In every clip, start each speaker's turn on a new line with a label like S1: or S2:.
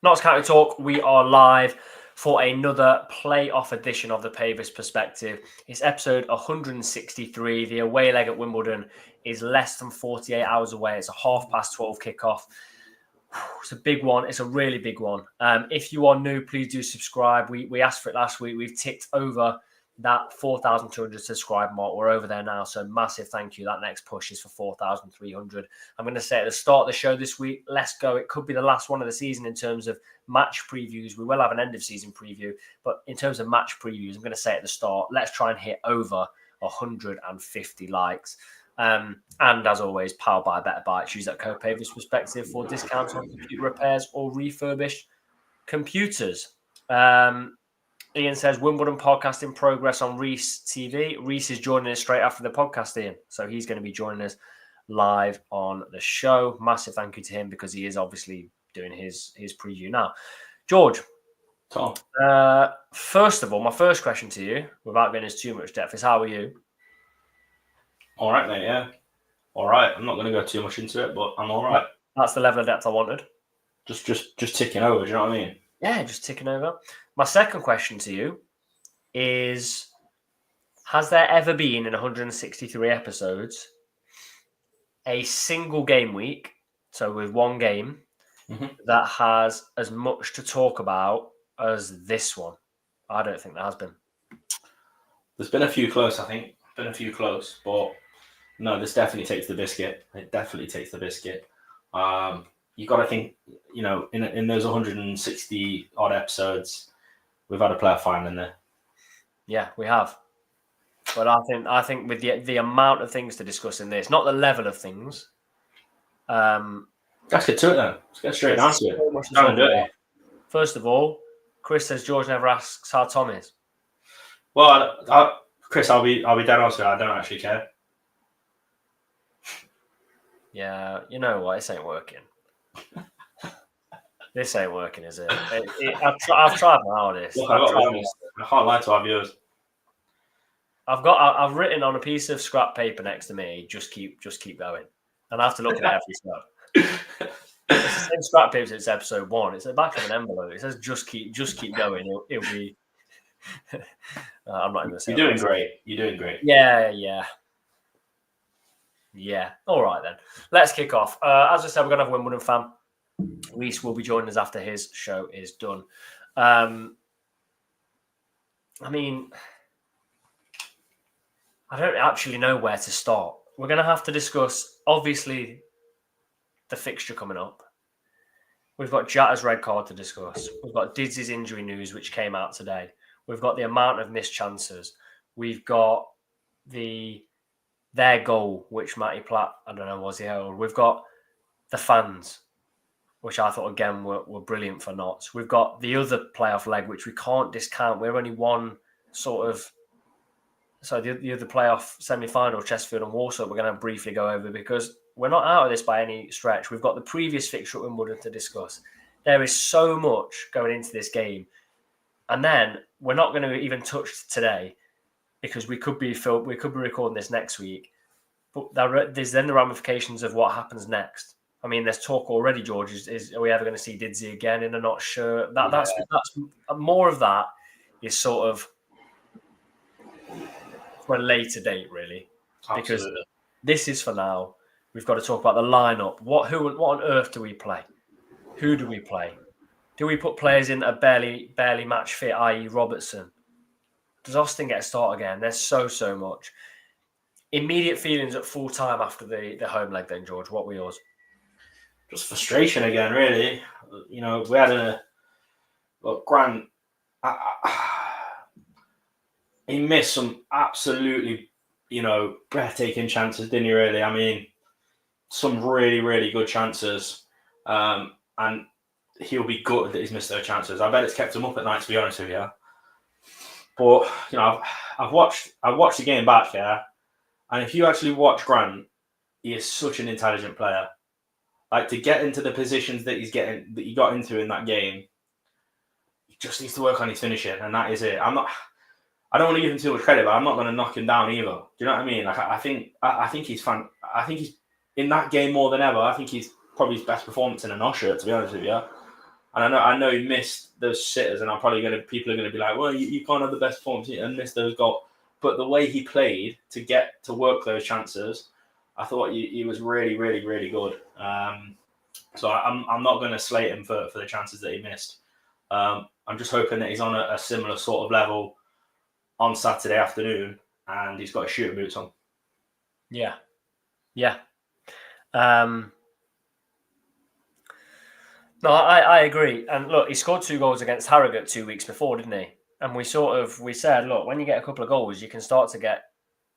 S1: Notts County Talk, we are live for another playoff edition of the Pavis Perspective. It's episode 163. The away leg at Wimbledon is less than 48 hours away. It's a 12:30 kickoff. It's a big one. It's a really big one. If you are new, please do subscribe. We asked for it last week. We've ticked over that 4,200 subscribe mark. We're over there now. So massive thank you. That next push is for 4,300. I'm going to say at the start of the show this week, let's go. It could be the last one of the season in terms of match previews. We will have an end of season preview, but in terms of match previews, I'm going to say at the start, let's try and hit over 150 likes. And as always, powered by Better Bytes. Use that code Pavis Perspective for discounts on computer repairs or refurbished computers. Ian says Wimbledon podcast in progress on Reese TV. Reese is joining us straight after the podcast, Ian. So he's going to be joining us live on the show. Massive thank you to him because he is obviously doing his preview now. George.
S2: Tom.
S1: First of all, my first question to you, without getting into too much depth, is how are you?
S2: All right, mate, yeah. All right. I'm not going to go too much into it, but I'm all right.
S1: That's the level of depth I wanted.
S2: Just ticking over, do you know what I mean?
S1: Yeah, just ticking over. My second question to you is, has there ever been in 163 episodes a single game week, so with one game, that has as much to talk about as this one? I don't think there has been.
S2: There's been a few close, I think. Been a few close, but no, this definitely takes the biscuit. It definitely takes the biscuit. You got to think, in those 160 odd episodes, we've had a playoff final in there.
S1: Yeah, we have. But I think with the amount of things to discuss in this, not the level of things.
S2: Let's get to it then. Let's get straight down to it.
S1: First of all, Chris says George never asks how Tom is.
S2: Well, Chris, I'll be dead honest with you. I don't actually care.
S1: Yeah, you know what? This ain't working. This ain't working, is it? I've tried my hardest.
S2: Look, I can't lie to our viewers.
S1: I've written on a piece of scrap paper next to me, just keep going. And I have to look at every step. It's the same scrap paper since episode 1. It's the back of an envelope. It says just keep going. It'll be I'm not even saying
S2: You're doing great. You're doing great.
S1: Yeah. All right then. Let's kick off. As I said, we're gonna have a Wimbledon fan. Reese will be joining us after his show is done. I mean, I don't actually know where to start. We're going to have to discuss, obviously, the fixture coming up. We've got Jata's red card to discuss. We've got Didzy's injury news, which came out today. We've got the amount of missed chances. We've got their goal, which Matty Platt, I don't know, was he held. We've got the fans, which I thought, again, were brilliant for Notts. We've got the other playoff leg, which we can't discount. We're only one sort of... So the other playoff semi-final, Chesterfield and Walsall, we're going to briefly go over because we're not out of this by any stretch. We've got the previous fixture at Wimbledon to discuss. There is so much going into this game. And then we're not going to even touch today because we could be recording this next week. But there's then the ramifications of what happens next. I mean, there's talk already, George. Are we ever going to see Didzy again in a Notts shirt? That's more of that is sort of for a later date, really.
S2: Absolutely.
S1: Because this is for now. We've got to talk about the lineup. What on earth do we play? Who do we play? Do we put players in that are barely match fit, i.e. Robertson? Does Austin get a start again? There's so much. Immediate feelings at full time after the home leg then, George. What were yours?
S2: Just frustration again, really. We had Grant... he missed some absolutely, breathtaking chances, didn't he, really? I mean, some really, really good chances. And he'll be gutted that he's missed those chances. I bet it's kept him up at night, to be honest with you. But, I've watched the game back, yeah? And if you actually watch Grant, he is such an intelligent player. Like, to get into the positions that he got into in that game, he just needs to work on his finishing, and that is it. I don't want to give him too much credit, but I'm not going to knock him down either. Do you know what I mean? Like, I think he's fun. I think he's in that game more than ever. I think he's probably his best performance in a Notts shirt, to be honest with you. And I know he missed those sitters, and people are gonna be like, well, you can't have the best form and miss those goals. But the way he played to work those chances, I thought he was really, really, really good. So I'm not going to slate him for the chances that he missed. I'm just hoping that he's on a similar sort of level on Saturday afternoon, and he's got his shooting boots on.
S1: Yeah. No, I agree. And look, he scored 2 goals against Harrogate 2 weeks before, didn't he? And we said, look, when you get a couple of goals, you can start to get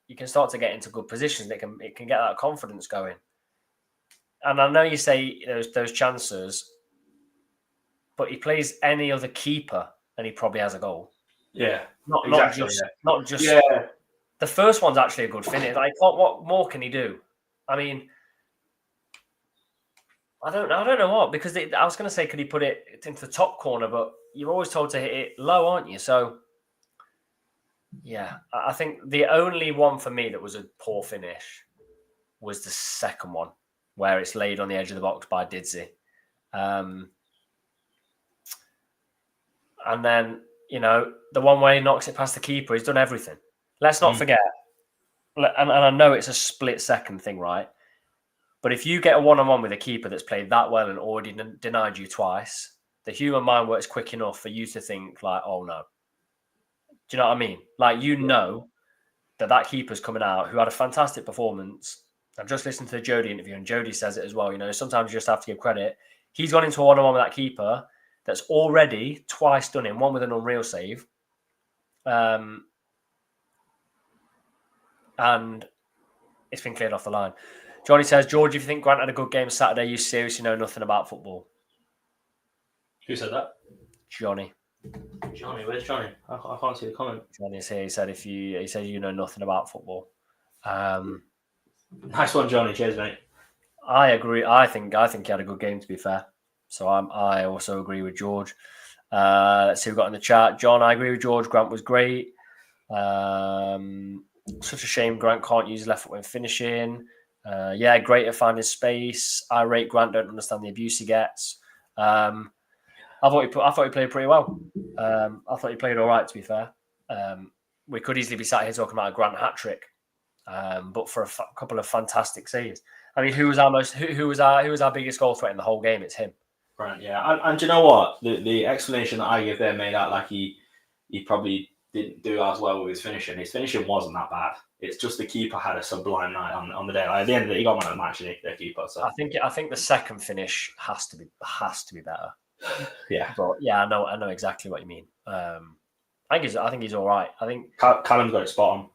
S1: into good positions. It can get that confidence going. And I know you say those chances, but he plays any other keeper and he probably has a goal.
S2: Yeah,
S1: not just.
S2: Yeah.
S1: The first one's actually a good finish. Like, what more can he do? I mean, I don't know what, because I was going to say, could he put it into the top corner? But you're always told to hit it low, aren't you? So, yeah, I think the only one for me that was a poor finish was the second one, where it's laid on the edge of the box by Didsey. And then, the one where he knocks it past the keeper, he's done everything. Let's not forget, and I know it's a split second thing, right? But if you get a one-on-one with a keeper that's played that well and already denied you twice, the human mind works quick enough for you to think like, oh no. Do you know what I mean? Like, that keeper's coming out who had a fantastic performance. I've just listened to the Jody interview, and Jody says it as well. Sometimes you just have to give credit. He's gone into a one-on-one with that keeper that's already twice done him, one with an unreal save. And it's been cleared off the line. Johnny says, George, if you think Grant had a good game Saturday, you seriously know nothing about football.
S2: Who said that?
S1: Johnny,
S2: where's Johnny? I can't see the comment.
S1: Johnny's here. He said, you know nothing about football.
S2: Nice one, Johnny. Cheers, mate.
S1: I agree. I think he had a good game, to be fair. So I also agree with George. Let's see who we've got in the chat. John, I agree with George. Grant was great. Such a shame Grant can't use left foot when finishing. Great at finding space. I rate Grant. Don't understand the abuse he gets. I thought he played pretty well. I thought he played all right, to be fair. We could easily be sat here talking about a Grant hat trick, but for a couple of fantastic saves. I mean, who was our biggest goal threat in the whole game? It's him.
S2: Right. Yeah. And do you know what? The explanation that I give there made out like he probably didn't do as well with his finishing. His finishing wasn't that bad. It's just the keeper had a sublime night on the day. Like, at the end of it, he got man of the match, the keeper. So
S1: I think the second finish has to be better.
S2: Yeah.
S1: But yeah, I know exactly what you mean. I think he's all right. I think
S2: Callum's got it spot on.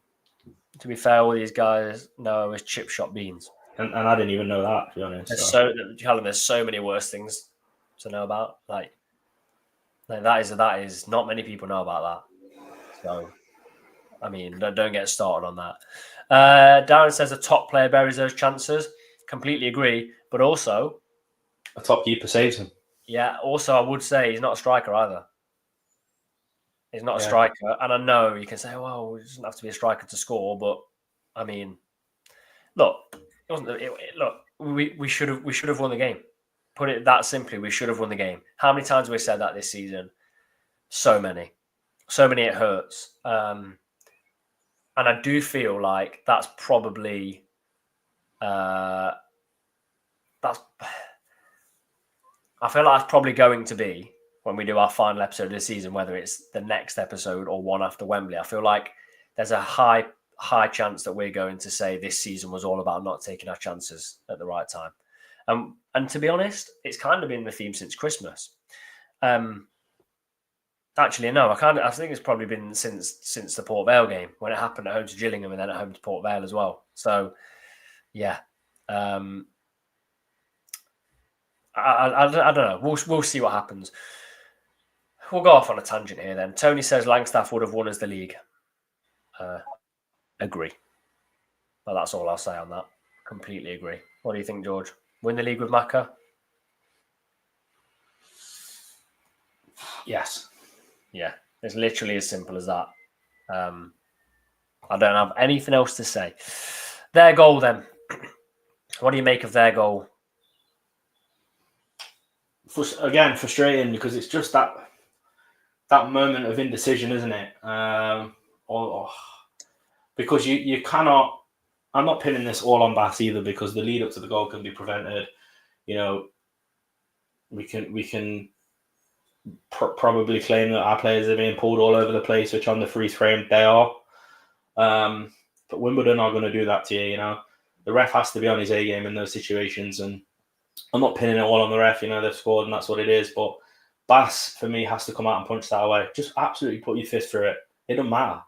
S1: To be fair, all these guys know is chip shot beans.
S2: And I didn't even know that, to be honest.
S1: Callum, there's so many worse things to know about. Like that is not many people know about that. So, I mean, don't get started on that. Darren says a top player buries those chances. Completely agree. But also,
S2: a top keeper saves them.
S1: Yeah. Also, I would say he's not a striker either. He's not a striker. And I know you can say, well, he doesn't have to be a striker to score. But, I mean, look, we should have won the game. Put it that simply, we should have won the game. How many times have we said that this season? So many. It hurts. And I do feel like that's probably I feel like that's probably going to be when we do our final episode of the season, whether it's the next episode or one after Wembley. I feel like there's a high chance that we're going to say this season was all about not taking our chances at the right time. And to be honest, it's kind of been the theme since Christmas. Actually, no, I think it's probably been since the Port Vale game, when it happened at home to Gillingham and then at home to Port Vale as well. So, yeah. I don't know. We'll see what happens. We'll go off on a tangent here then. Tony says Langstaff would have won as the league. Agree. Well, that's all I'll say on that. Completely agree. What do you think, George? Win the league with Macca?
S2: Yes.
S1: Yeah, it's literally as simple as that. I don't have anything else to say. Their goal then. What do you make of their goal?
S2: again, frustrating because it's just that moment of indecision, isn't it? Because you cannot. I'm not pinning this all on Bass either because the lead up to the goal can be prevented. You know, we can probably claim that our players are being pulled all over the place, which on the freeze frame they are. But Wimbledon are going to do that to you. You know, the ref has to be on his A game in those situations, and I'm not pinning it all on the ref. You know, they've scored and that's what it is. But Bass for me has to come out and punch that away. Just absolutely put your fist through it. It doesn't matter.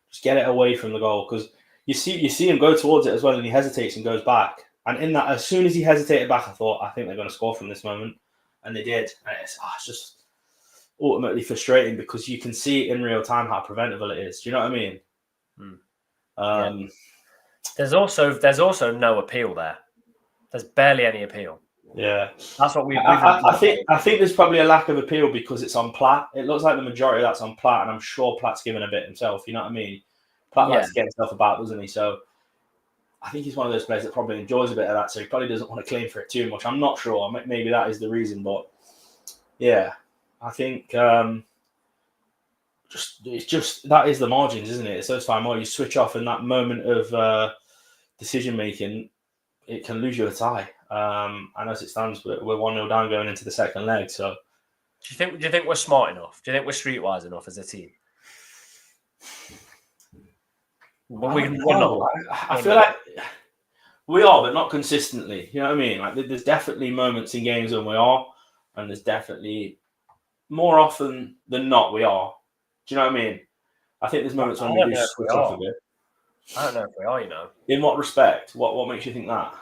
S2: Just get it away from the goal because you see him go towards it as well, and he hesitates and goes back. And in that, as soon as he hesitated back, I thought, I think they're going to score from this moment, and they did. And it's just ultimately frustrating because you can see in real time how preventable it is. Do you know what I mean?
S1: Yeah. There's also no appeal there. There's barely any appeal.
S2: Yeah,
S1: that's what
S2: I think there's probably a lack of appeal because it's on Platt. It looks like the majority of that's on Platt, and I'm sure Platt's given a bit himself. You know what I mean? Platt likes to get himself about, doesn't he? So I think he's one of those players that probably enjoys a bit of that. So he probably doesn't want to claim for it too much. I'm not sure. Maybe that is the reason, but yeah, I think it's just that is the margins, isn't it? It's those time where you switch off in that moment of decision making, it can lose you a tie. And as it stands, we're 1-0 down going into the second leg. So,
S1: do you think we're smart enough? Do you think we're streetwise enough as a team?
S2: We're not. I feel like we are, but not consistently. You know what I mean? Like there's definitely moments in games when we are, and there's definitely more often than not we are. Do you know what I mean? I think there's moments when we do switch off a bit.
S1: I don't know if we are, you know.
S2: In what respect? What makes you think that?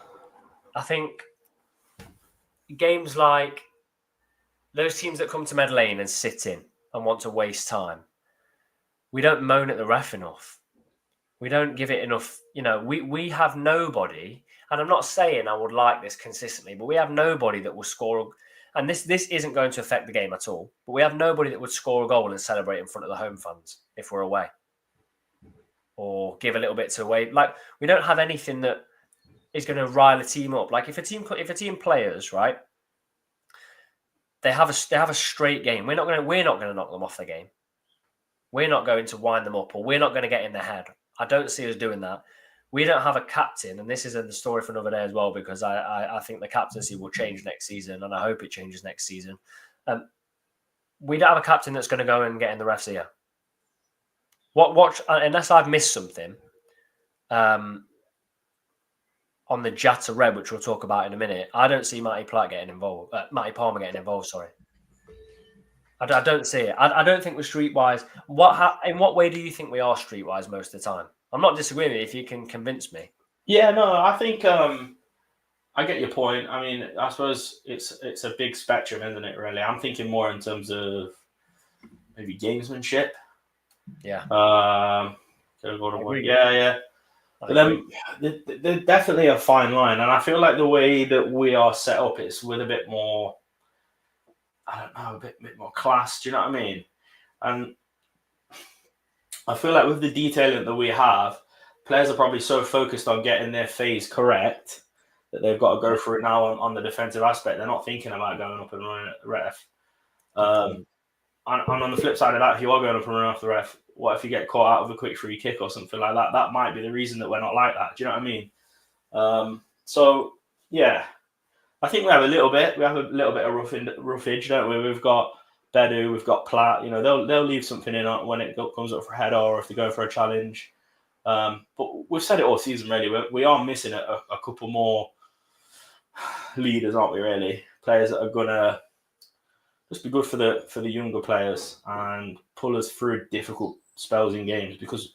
S1: I think games like those teams that come to Mead Lane and sit in and want to waste time, we don't moan at the ref enough. We don't give it enough. You know, we have nobody, and I'm not saying I would like this consistently, but we have nobody that will score. And this isn't going to affect the game at all. But we have nobody that would score a goal and celebrate in front of the home fans if we're away, or give a little bit to away. Like we don't have anything that is going to rile a team up. Like if a team players, right, they have a straight game. We're not going to knock them off the game. We're not going to wind them up, or we're not going to get in their head. I don't see us doing that. We don't have a captain, and this is the story for another day as well, because I think the captaincy will change next season, and I hope it changes next season. We don't have a captain that's going to go and get in the ref's ear. Watch unless I've missed something. On the Jata red, which we'll talk about in a minute, I don't see Matty Palmer getting involved. Sorry, I don't see it. I don't think we're streetwise. In what way do you think we are streetwise most of the time? I'm not disagreeing with you if you can convince me.
S2: Yeah, no, I think I get your point. I mean, I suppose it's a big spectrum, isn't it? Really, I'm thinking more in terms of maybe gamesmanship.
S1: Yeah.
S2: Yeah. But then there's definitely a fine line, and I feel like the way that we are set up is with a bit more, I don't know, a bit more class. Do you know what I mean? And I feel like with the detailing that we have, players are probably so focused on getting their phase correct that they've got to go for it now on the defensive aspect. They're not thinking about going up and running at the ref. And on the flip side of that, if you are going up and running off the ref, what if you get caught out of a quick free kick or something like that? That might be the reason that we're not like that. Do you know what I mean? So, yeah, I think we have a little bit of roughage, don't we? We've got Bedu, we've got Platt. You know, they'll leave something in when it comes up for a header or if they go for a challenge. But we've said it all season, really. We are missing a couple more leaders, aren't we? Really, players that are gonna just be good for the younger players and pull us through difficult spells in games, because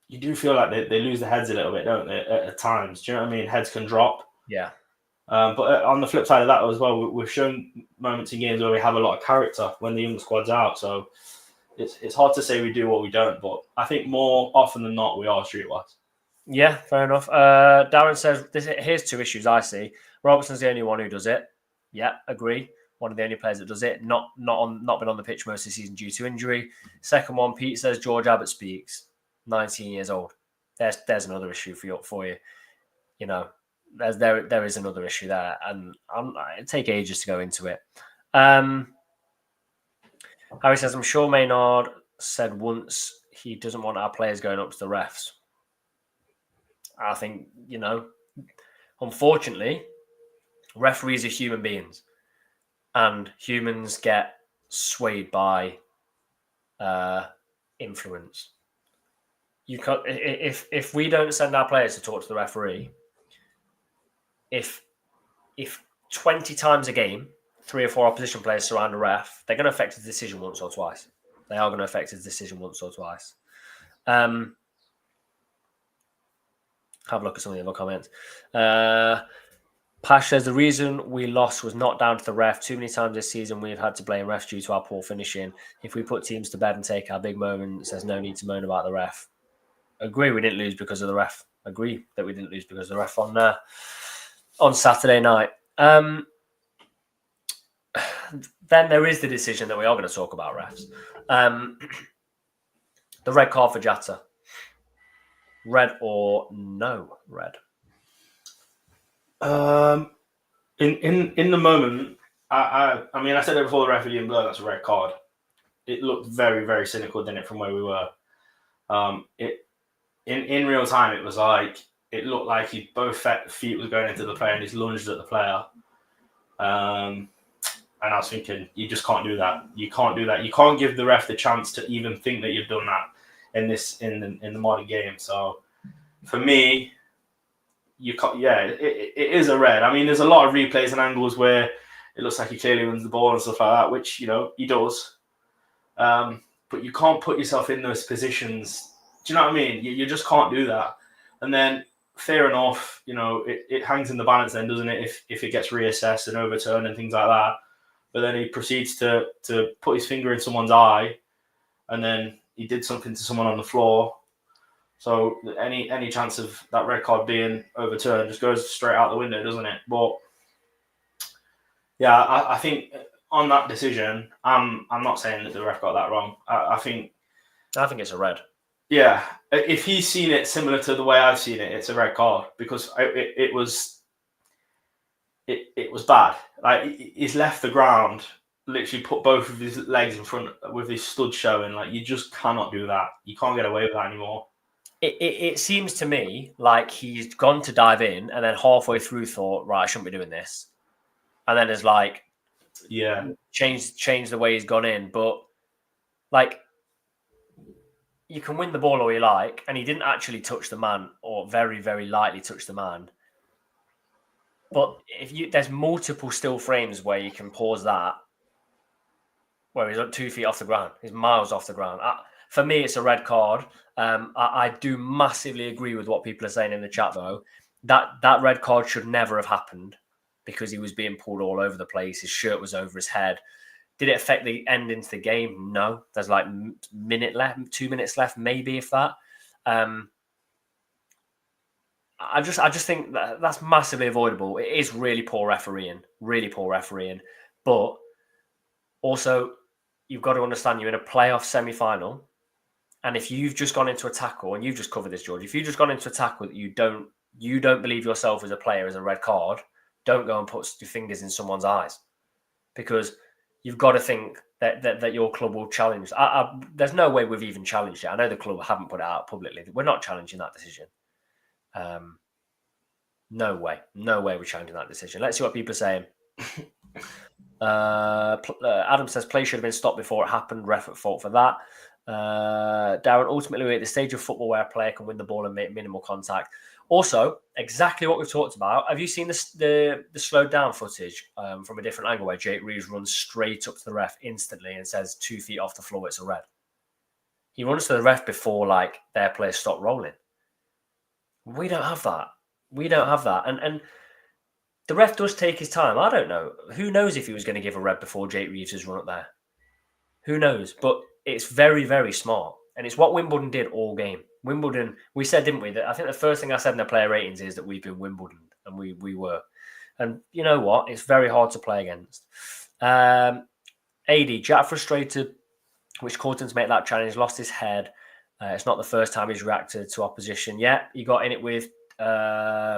S2: you do feel like they lose their heads a little bit, don't they? At times, do you know what I mean? Heads can drop.
S1: Yeah.
S2: But on the flip side of that as well, we've shown moments in games where we have a lot of character when the young squad's out. So it's hard to say we do what we don't, but I think more often than not we are streetwise.
S1: Yeah, fair enough. Darren says, here's two issues I see. Robertson's the only one who does it. Yeah, agree. One of the only players that does it. Not been on the pitch most of the season due to injury. Second one, Pete says George Abbott speaks. 19 years old. There's another issue for you. You know, there is another issue there, and it take ages to go into it. Harry says, I'm sure Maynard said once he doesn't want our players going up to the refs. I think, unfortunately, referees are human beings, and humans get swayed by influence. You can't, if we don't send our players to talk to the referee, if 20 times a game, 3 or 4 opposition players surround a ref, they're going to affect his decision once or twice. They are going to affect his decision once or twice. Have a look at some of the other comments. Pash says the reason we lost was not down to the ref. Too many times this season we've had to blame refs due to our poor finishing. If we put teams to bed and take our big moments, there's no need to moan about the ref. Agree, we didn't lose because of the ref. Agree that we didn't lose because of the ref on Saturday night. Then there is the decision that we are going to talk about, refs. The red card for Jata. Red or no red?
S2: In the moment, I mean, I said it before the referee didn't blow, that's a red card. It looked very, very cynical, didn't it, from where we were? In real time, it was like, it looked like both feet was going into the player and he's lunged at the player. And I was thinking, you just can't do that. You can't do that. You can't give the ref the chance to even think that you've done that in the modern game. So for me, you can't. Yeah, it is a red. I mean, there's a lot of replays and angles where it looks like he clearly wins the ball and stuff like that, which he does. But you can't put yourself in those positions. Do you know what I mean? You just can't do that. And then, fair enough, it hangs in the balance then, doesn't it? If it gets reassessed and overturned and things like that. But then he proceeds to put his finger in someone's eye, and then he did something to someone on the floor. So any chance of that red card being overturned just goes straight out the window, doesn't it? But yeah, I think on that decision, I'm not saying that the ref got that wrong. I think
S1: it's a red.
S2: Yeah, if he's seen it similar to the way I've seen it, it's a red card because it was bad. Like he's left the ground, literally put both of his legs in front with his stud showing. Like you just cannot do that. You can't get away with that anymore.
S1: It seems to me like he's gone to dive in and then halfway through thought, right, I shouldn't be doing this, and then is like, change the way he's gone in. But like, you can win the ball all you like, and he didn't actually touch the man, or very, very lightly touch the man. But there's multiple still frames where you can pause that, where he's 2 feet off the ground, he's miles off the ground. For me, it's a red card. I do massively agree with what people are saying in the chat, though. That red card should never have happened because he was being pulled all over the place. His shirt was over his head. Did it affect the end into the game? No. There's like minute left, 2 minutes left, maybe, if that. I just think that's massively avoidable. It is really poor refereeing. But also, you've got to understand you're in a playoff semi-final. And if you've just gone into a tackle, and you've just covered this, George, if you've just gone into a tackle that you don't believe yourself as a player as a red card, don't go and put your fingers in someone's eyes, because you've got to think that your club will challenge. There's no way we've even challenged it. I know the club haven't put it out publicly. We're not challenging that decision. No way we're challenging that decision. Let's see what people are saying. Adam says play should have been stopped before it happened. Ref at fault for that. Darren, ultimately we're at the stage of football where a player can win the ball and make minimal contact. Also, exactly what we've talked about. Have you seen the slowed down footage from a different angle where Jake Reese runs straight up to the ref instantly and says 2 feet off the floor, it's a red? He runs to the ref before their players stop rolling. We don't have that. And the ref does take his time. I don't know. Who knows if he was going to give a red before Jake Reeves has run up there? Who knows? But it's very, very smart. And it's what Wimbledon did all game. Wimbledon, we said, didn't we? That I think the first thing I said in the player ratings is that we've been Wimbledon. And we were. And you know what? It's very hard to play against. AD, Jata frustrated, which caused him to make that challenge, lost his head. It's not the first time he's reacted to opposition yet. He got in it with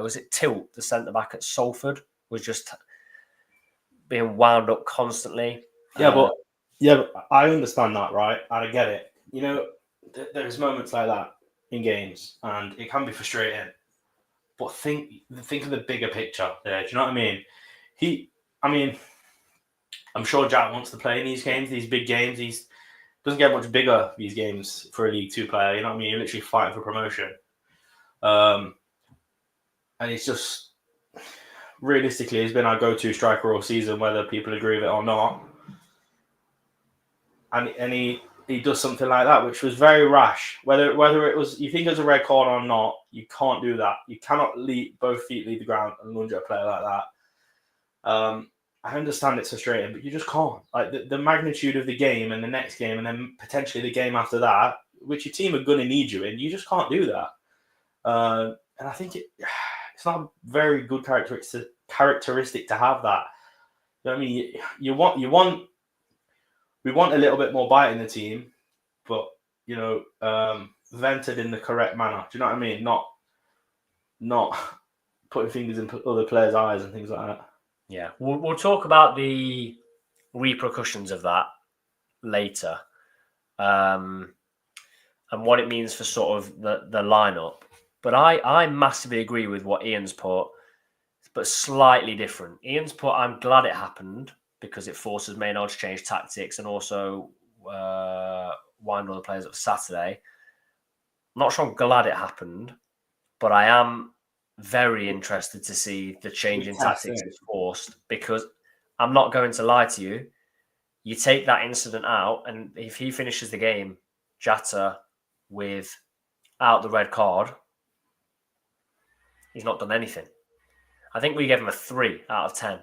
S1: was it Tilt, the centre back at Salford, was just being wound up constantly.
S2: But I understand that, right? And I get it. You know, there's moments like that in games, and it can be frustrating. But think of the bigger picture there. Do you know what I mean? I'm sure Jack wants to play in these games, these big games. He's doesn't get much bigger these games for a League Two player. You know what I mean? You're literally fighting for promotion. And it's just realistically, he's been our go-to striker all season, whether people agree with it or not. And he does something like that, which was very rash. Whether it was you think it was a red card or not, you can't do that. You cannot both feet leave the ground and lunge at a player like that. I understand it's frustrating, but you just can't. Like the magnitude of the game and the next game, and then potentially the game after that, which your team are going to need you in, you just can't do that. And I think it's not a very good characteristic to have that. You know what I mean? We want a little bit more bite in the team, but vented in the correct manner. Do you know what I mean? Not putting fingers in other players' eyes and things like that.
S1: Yeah, we'll talk about the repercussions of that later, and what it means for sort of the lineup. But I massively agree with what Ian's put, but slightly different. Ian's put, I'm glad it happened because it forces Maynard to change tactics and also wind all the players up Saturday. I'm not sure I'm glad it happened, but I am very interested to see the change in tactics is forced, because I'm not going to lie to you. You take that incident out, and if he finishes the game, Jata, without the red card, he's not done anything. I think we gave him a 3 out of 10.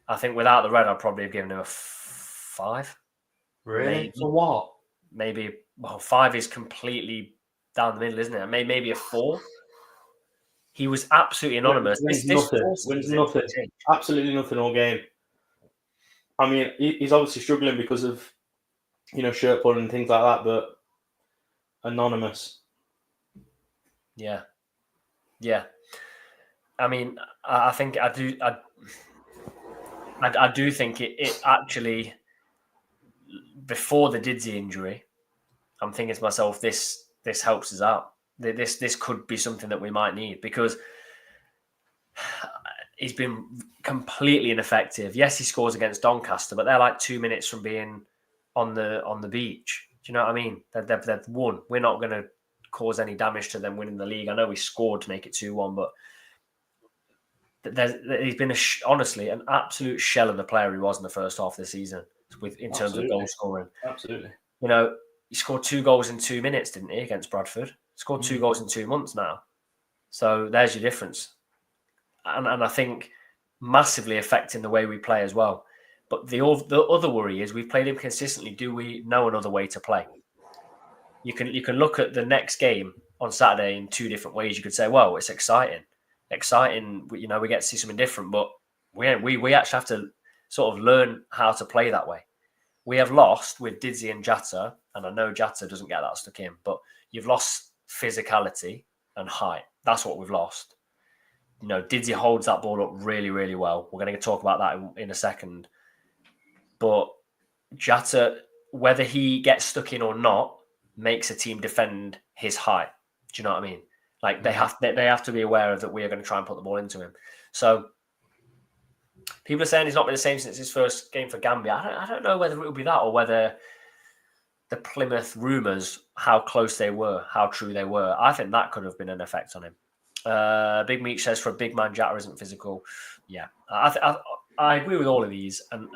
S1: I think without the red, I'd probably have given him a 5.
S2: Really?
S1: Maybe.
S2: For what?
S1: Maybe. Well, 5 is completely down the middle, isn't it? Maybe a 4. He was absolutely anonymous.
S2: Wins nothing. Absolutely nothing all game. I mean, he's obviously struggling because of, shirt pulling and things like that, but anonymous.
S1: Yeah. I mean, I think I do. I do think it actually, before the Didsy injury, I'm thinking to myself, this helps us out. This could be something that we might need, because he's been completely ineffective. Yes, he scores against Doncaster, but they're like 2 minutes from being on the beach. Do you know what I mean? They've won. We're not going to cause any damage to them winning the league. I know we scored to make it 2-1, but he's been honestly an absolute shell of the player he was in the first half of the season in terms of goal scoring.
S2: Absolutely.
S1: He scored 2 goals in 2 minutes, didn't he, against Bradford? Scored 2 goals in 2 months now. So there's your difference. And I think massively affecting the way we play as well. But the other worry is we've played him consistently. Do we know another way to play? You can look at the next game on Saturday in 2 different ways. You could say, well, it's exciting. We get to see something different, but we actually have to sort of learn how to play that way. We have lost with Didsy and Jata, and I know Jata doesn't get that stuck in, but you've lost physicality and height. That's what we've lost. Didsy holds that ball up really, really well. We're going to talk about that in a second. But Jata, whether he gets stuck in or not, makes a team defend his height. Do you know what I mean? Like they have to be aware of that. We are going to try and put the ball into him. So people are saying he's not been the same since his first game for Gambia. I don't know whether it will be that or whether the Plymouth rumours, how close they were, how true they were. I think that could have been an effect on him. Big Meech says for a big man, Jata isn't physical. Yeah, I agree with all of these. And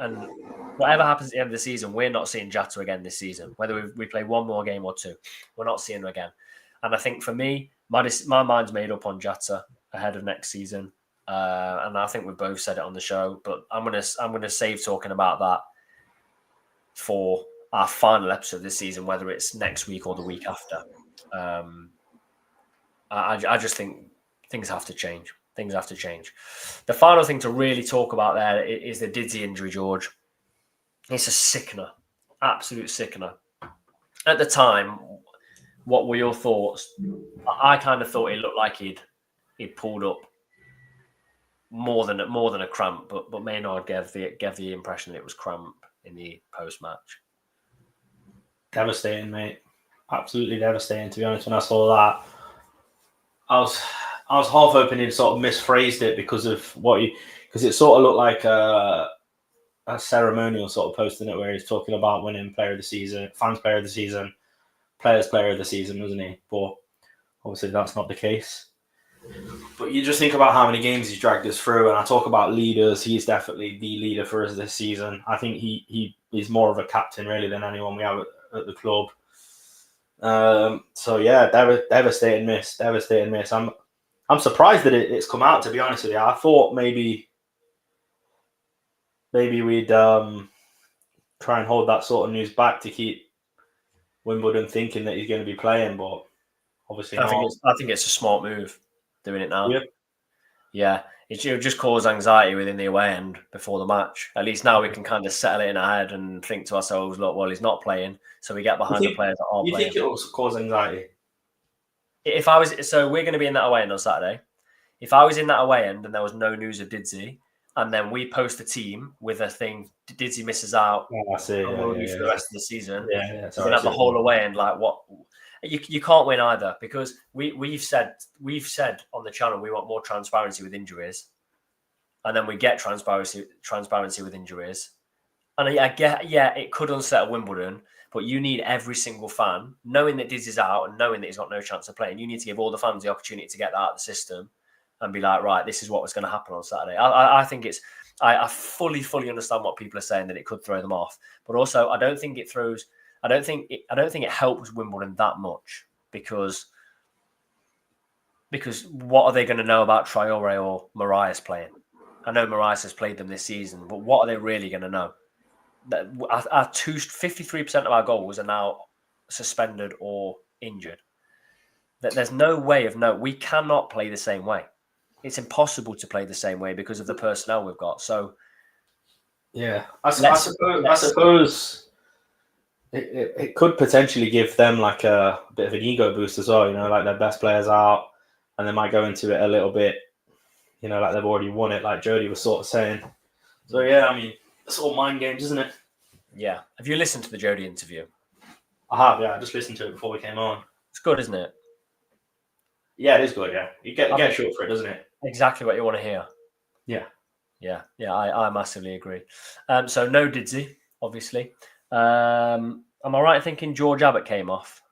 S1: whatever happens at the end of the season, we're not seeing Jata again this season. Whether we play one more game or 2, we're not seeing him again. And I think for me, my mind's made up on Jata ahead of next season. And I think we've both said it on the show, but I'm gonna save talking about that for our final episode this season, whether it's next week or the week after. I just think things have to change. The final thing to really talk about there is the Didsy injury, George. It's a sickener, absolute sickener. At the time, What were your thoughts? I kind of thought it looked like he'd pulled up more than a cramp, but Maynard gave the impression that it was cramp in the post match.
S2: Devastating, mate. Absolutely devastating. To be honest, when I saw that, I was half hoping he'd sort of misphrased it because it sort of looked like a ceremonial sort of post in it where he's talking about winning player of the season, fans player of the season, players player of the season, wasn't he? But obviously that's not the case. But you just think about how many games he's dragged us through, and I talk about leaders. He's definitely the leader for us this season. I think he is more of a captain really than anyone we have at the club. So yeah, devastating miss. I'm surprised that it's come out. To be honest with you, I thought maybe we'd try and hold that sort of news back to keep Wimbledon thinking that he's going to be playing, but obviously
S1: I think it's a smart move doing it now.
S2: Yeah.
S1: Yeah, it'll just cause anxiety within the away end before the match. At least now we can kind of settle it in our head and think to ourselves, look, well, he's not playing, so we get behind the players that are playing.
S2: You think it'll cause anxiety?
S1: So we're going to be in that away end on Saturday. If I was in that away end and there was no news of Didsy, and then we post a team with a thing, Didsy misses out,
S2: I see.
S1: for the rest of the season.
S2: Yeah.
S1: We're going to have the whole away end like what? You can't win either because we've said on the channel we want more transparency with injuries, and then we get transparency with injuries, and it could unsettle Wimbledon, but you need every single fan knowing that Dizzy's out and knowing that he's got no chance of playing. You need to give all the fans the opportunity to get that out of the system and be like, right, this is what was going to happen on Saturday. I think I fully understand what people are saying, that it could throw them off, but also I don't think it helps Wimbledon that much because what are they going to know about Traore or Marias playing? I know Marias has played them this season, but what are they really going to know? That our 53% of our goals are now suspended or injured. That there's no way of we cannot play the same way. It's impossible to play the same way because of the personnel we've got. So
S2: yeah, I suppose it could potentially give them like a bit of an ego boost as well. You know, like their best players out, and they might go into it a little bit. You know, like they've already won it, like Jody was sort of saying. So yeah, I mean, it's all mind games, isn't it?
S1: Yeah. Have you listened to the Jody interview?
S2: I have. Yeah, I just listened to it before we came on.
S1: It's good, isn't it?
S2: Yeah, it is good. Yeah, you get a short for it, doesn't it?
S1: Exactly what you want to hear.
S2: Yeah.
S1: I massively agree. So no Didsy, obviously. Am I right in thinking George Abbott came off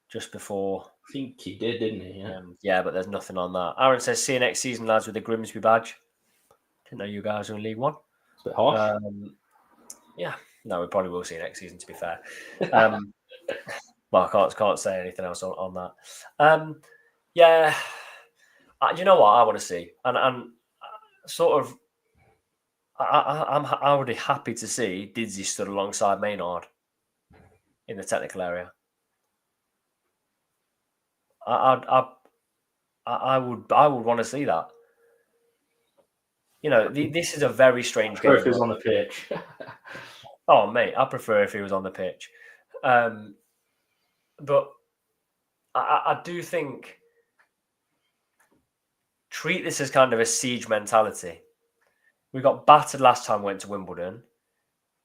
S1: just before?
S2: I think he did, didn't he?
S1: Yeah, but there's nothing on that. Aaron says, see you next season, lads, with the Grimsby badge. Didn't know you guys were in League One.
S2: It's a bit harsh.
S1: Yeah, no, we probably will see you next season, to be fair. Well, I can't say anything else on that. Yeah, you know what I want to see, and sort of, I'm already happy to see Didsy stood alongside Maynard in the technical area. I would want to see that. You know, this is a very strange game.
S2: If he was on the pitch.
S1: Oh, mate, I prefer if he was on the pitch. But I do think treat this as kind of a siege mentality. We got battered last time we went to Wimbledon.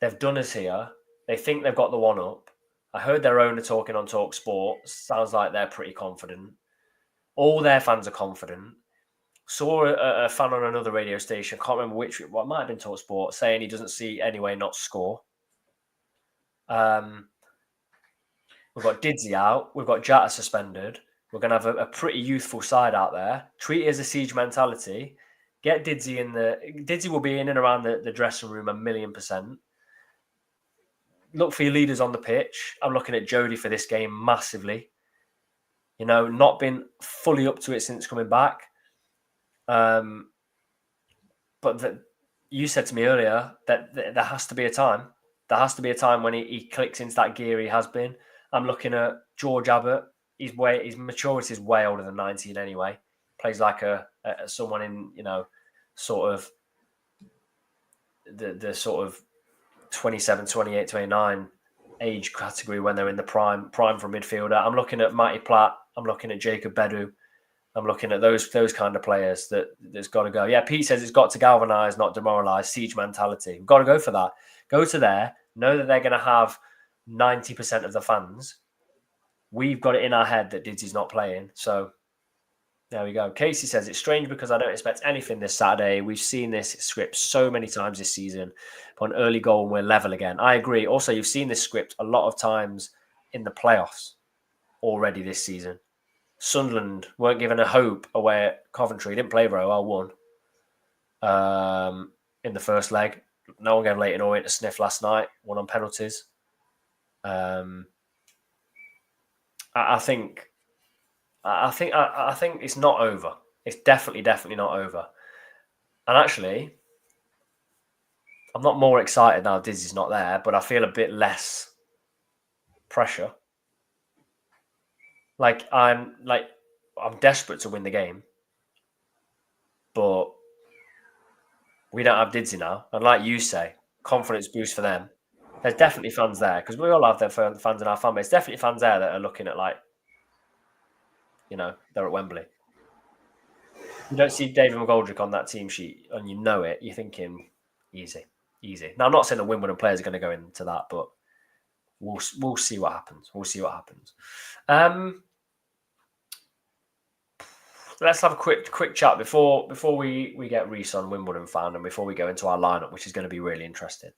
S1: They've done us here. They think they've got the one up. I heard their owner talking on Talk Sport. Sounds like they're pretty confident. All their fans are confident. Saw a fan on another radio station, can't remember which, what might have been Talk Sport, saying he doesn't see any way not score. We've got Didsy out. We've got Jata suspended. We're going to have a pretty youthful side out there. Treat it as a siege mentality. Get Didsy in Didsy will be in and around the dressing room 1,000,000%. Look for your leaders on the pitch. I'm looking at Jody for this game massively. You know, not been fully up to it since coming back. But you said to me earlier that there has to be a time. There has to be a time when he clicks into that gear he has been. I'm looking at George Abbott. His maturity is way older than 19 anyway. Plays like someone in, you know, sort of the sort of 27, 28, 29 age category when they're in the prime for midfielder. I'm looking at Matty Platt. I'm looking at Jacob Bedu. I'm looking at those kind of players that's got to go. Yeah, Pete says it's got to galvanise, not demoralise, siege mentality. We've got to go for that. Go to there, know that they're going to have 90% of the fans. We've got it in our head that Didzy's not playing. So there we go. Casey says it's strange because I don't expect anything this Saturday. We've seen this script so many times this season. For an early goal and we're level again. I agree. Also, you've seen this script a lot of times in the playoffs already this season. Sunderland weren't given a hope away at Coventry. Didn't play very well, won in the first leg. No one gave Leighton Orient a sniff last night. Won on penalties. I think it's not over. It's definitely not over. And actually, I'm not more excited now Dizzy's not there, but I feel a bit less pressure. I'm desperate to win the game, but we don't have Didzy now. And like you say, confidence boost for them. There's definitely fans there because we all have their fans in our fan base. Definitely fans there that are looking at they're at Wembley. You don't see David McGoldrick on that team sheet and you know it. You're thinking easy. Now, I'm not saying the Wimbledon players are going to go into that, but we'll see what happens. Let's have a quick chat before we get Reese on Wimbledon fan and before we go into our lineup, which is going to be really interesting.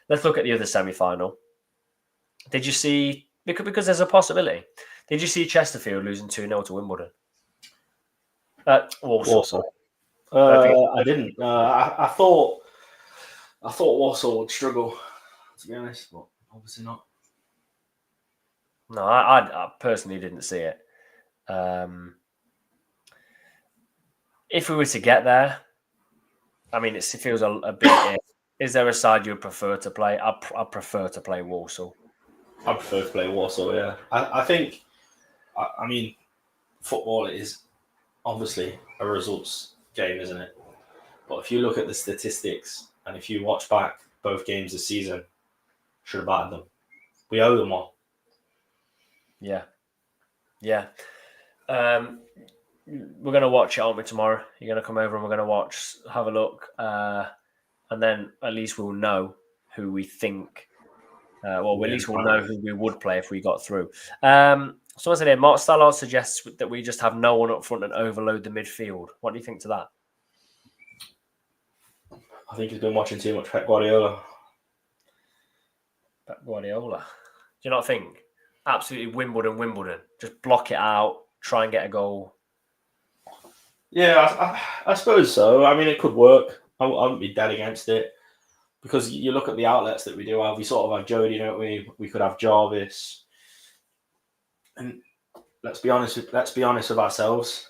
S1: Let's look at the other semi-final. Did you see, because there's a possibility, did you see Chesterfield losing 2-0 to Wimbledon? Warsaw.
S2: I didn't. I thought Warsaw would struggle, to be honest, but obviously not.
S1: No, I personally didn't see it. If we were to get there, I mean, it feels a bit. Is there a side you'd prefer to play? I prefer to play Warsaw.
S2: I prefer to play Warsaw, yeah. I think, I mean, football is obviously a results game, isn't it? But if you look at the statistics and if you watch back both games this season, should have battered them. We owe them one.
S1: Yeah. We're going to watch it, aren't we, tomorrow? You're going to come over and we're going to have a look. And then at least we'll know who we think. At least we'll know who we would play if we got through. Someone said here, Mark Stallard suggests that we just have no one up front and overload the midfield. What do you think to that?
S2: I think he's been watching too much Pep Guardiola.
S1: Do you not think? Absolutely Wimbledon. Just block it out, try and get a goal.
S2: Yeah, I suppose so. I mean, it could work. I wouldn't be dead against it. Because you look at the outlets that we do have, we sort of have Jody, don't we? We could have Jarvis. And let's be honest with ourselves.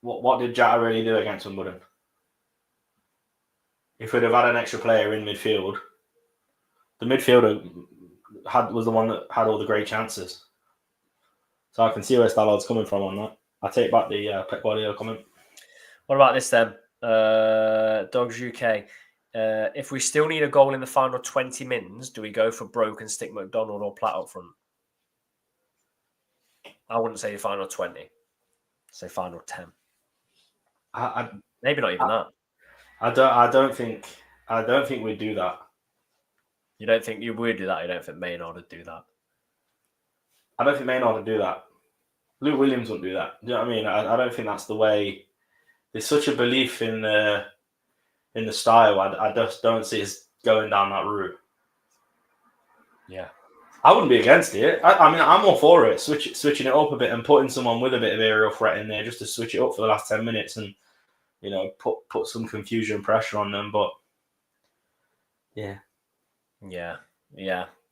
S2: What did Jata really do against Wimbledon? If we'd have had an extra player in midfield, the midfielder was the one that had all the great chances. So I can see where Stallard's coming from on that. I take back the Pep Guardiola comment.
S1: What about this then? Dogs UK. If we still need a goal in the final 20 mins, do we go for Broke and stick McDonald or Platt up front? I wouldn't say final 20. I'd say final 10. Maybe not even that.
S2: I don't think we'd do that.
S1: You don't think you would do that? You don't think Maynard would do that?
S2: I don't think Maynard would do that. Luke Williams wouldn't do that. Do you know what I mean? I don't think that's the way. There's such a belief in the style. I just don't see us going down that route.
S1: Yeah.
S2: I wouldn't be against it. I mean, I'm all for it. Switching it up a bit and putting someone with a bit of aerial threat in there just to switch it up for the last 10 minutes and, put some confusion and pressure on them. But, yeah.
S1: Yeah.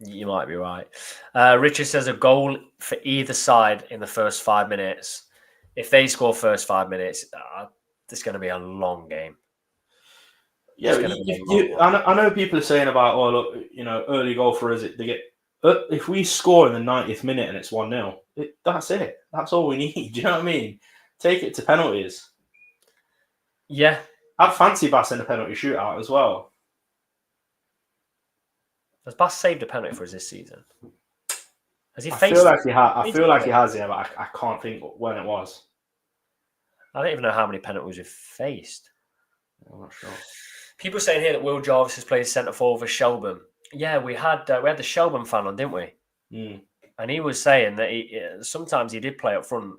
S1: You might be right. Richard says a goal for either side in the first 5 minutes. If they score first 5 minutes, it's going to be a long game.
S2: Yeah, I know people are saying about, early goal for us. They get if we score in the 90th minute and it's 1-0, that's it. That's all we need. Do you know what I mean? Take it to penalties.
S1: Yeah.
S2: I'd fancy Bass in a penalty shootout as well.
S1: Has Bass saved a penalty for us this season? Has he
S2: I
S1: faced?
S2: feel like he has. I feel like he has, yeah, but I can't think when it was.
S1: I don't even know how many penalties we've faced.
S2: I'm not sure.
S1: People saying here that Will Jarvis has played centre forward for Shelburne. Yeah, we had the Shelburne fan on, didn't we?
S2: Mm.
S1: And he was saying that sometimes he did play up front.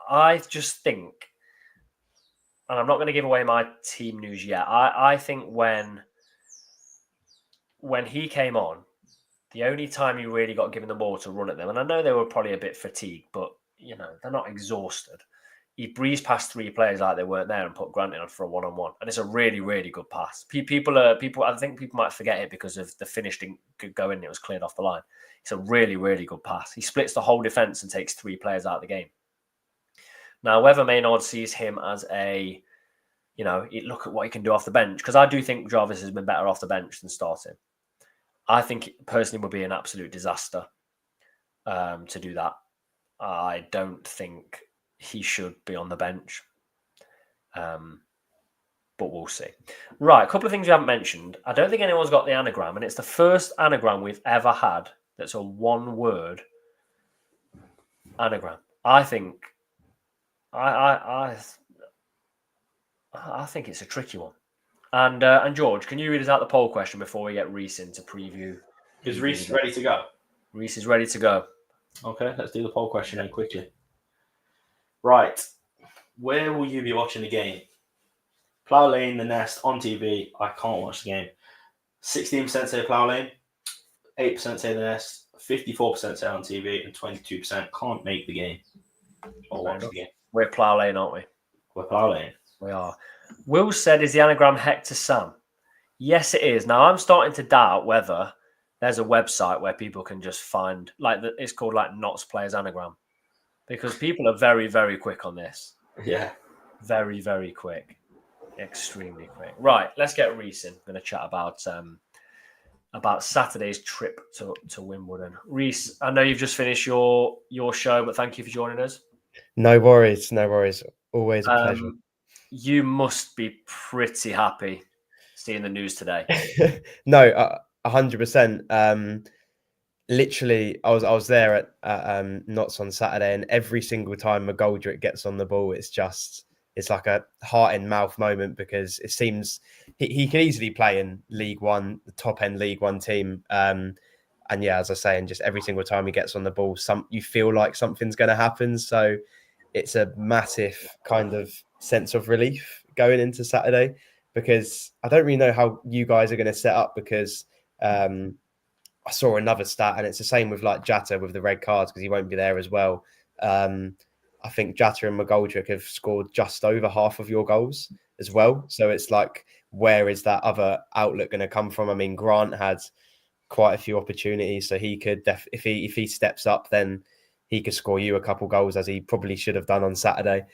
S1: I just think, and I'm not going to give away my team news yet. I think when he came on, the only time he really got given the ball to run at them, and I know they were probably a bit fatigued, but they're not exhausted. He breezed past three players like they weren't there and put Grant in for a one-on-one, and it's a really, really good pass. People. I think people might forget it because of the finish didn't go in; it was cleared off the line. It's a really, really good pass. He splits the whole defense and takes three players out of the game. Now, whether Maynard sees him as a, look at what he can do off the bench, because I do think Jarvis has been better off the bench than starting. I think it personally would be an absolute disaster to do that. I don't think he should be on the bench. But we'll see. Right, a couple of things we haven't mentioned. I don't think anyone's got the anagram, and it's the first anagram we've ever had that's a one-word anagram. I think I think it's a tricky one. And George, can you read us out the poll question before we get Reese in to preview?
S2: Is Reese ready to go?
S1: Reese is ready to go.
S2: Okay, let's do the poll question then quickly. Right. Where will you be watching the game? Plough Lane, The Nest, on TV. I can't watch the game. 16% say Plough Lane, 8% say The Nest, 54% say on TV, and 22% can't make the game or watch the game.
S1: We're Plough Lane, aren't we?
S2: We're Plough Lane.
S1: We are. Will said, is the anagram Hector Sam? Yes, it is. Now, I'm starting to doubt whether there's a website where people can just find, it's called Knott's Players Anagram, because people are very, very quick on this.
S2: Yeah.
S1: Very, very quick. Extremely quick. Right, let's get Reese in. I'm going to chat about Saturday's trip to Wimbledon. Reese, I know you've just finished your show, but thank you for joining us.
S3: No worries. Always a pleasure.
S1: You must be pretty happy seeing the news today.
S3: No, 100%. Literally, I was there at Notts on Saturday, and every single time McGoldrick gets on the ball, it's like a heart in mouth moment, because it seems he could easily play in League One, the top end League One team. And yeah, as I say, and just every single time he gets on the ball, you feel like something's going to happen. So it's a massive kind of sense of relief going into Saturday, because I don't really know how you guys are going to set up, because I saw another stat, and it's the same with Jata with the red cards, because he won't be there as well. I think Jata and McGoldrick have scored just over half of your goals as well. So it's where is that other outlet going to come from? I mean, Grant had quite a few opportunities, so he could if he steps up, then he could score you a couple goals, as he probably should have done on Saturday.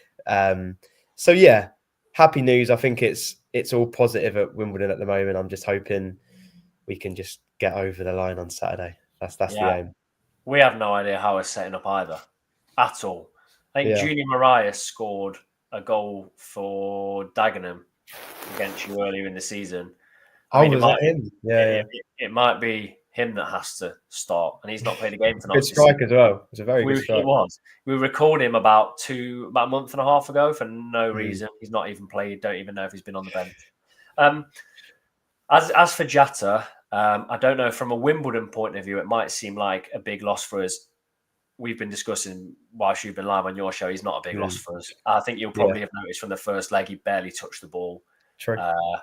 S3: So yeah, happy news. I think it's all positive at Wimbledon at the moment. I'm just hoping we can just get over the line on Saturday. That's the aim.
S1: We have no idea how we're setting up either, at all. I think Junior Mariah scored a goal for Dagenham against you earlier in the season.
S3: Was that him? Yeah,
S1: it might be him that has to start, and he's not played a game for
S3: Good strike as well. It's a very good strike.
S1: It was. We recorded him about a month and a half ago for no reason. He's not even played. Don't even know if he's been on the bench. As for Jata, I don't know. From a Wimbledon point of view, it might seem like a big loss for us. We've been discussing whilst you've been live on your show. He's not a big loss for us. I think you'll probably have noticed from the first leg, he barely touched the ball.
S3: True.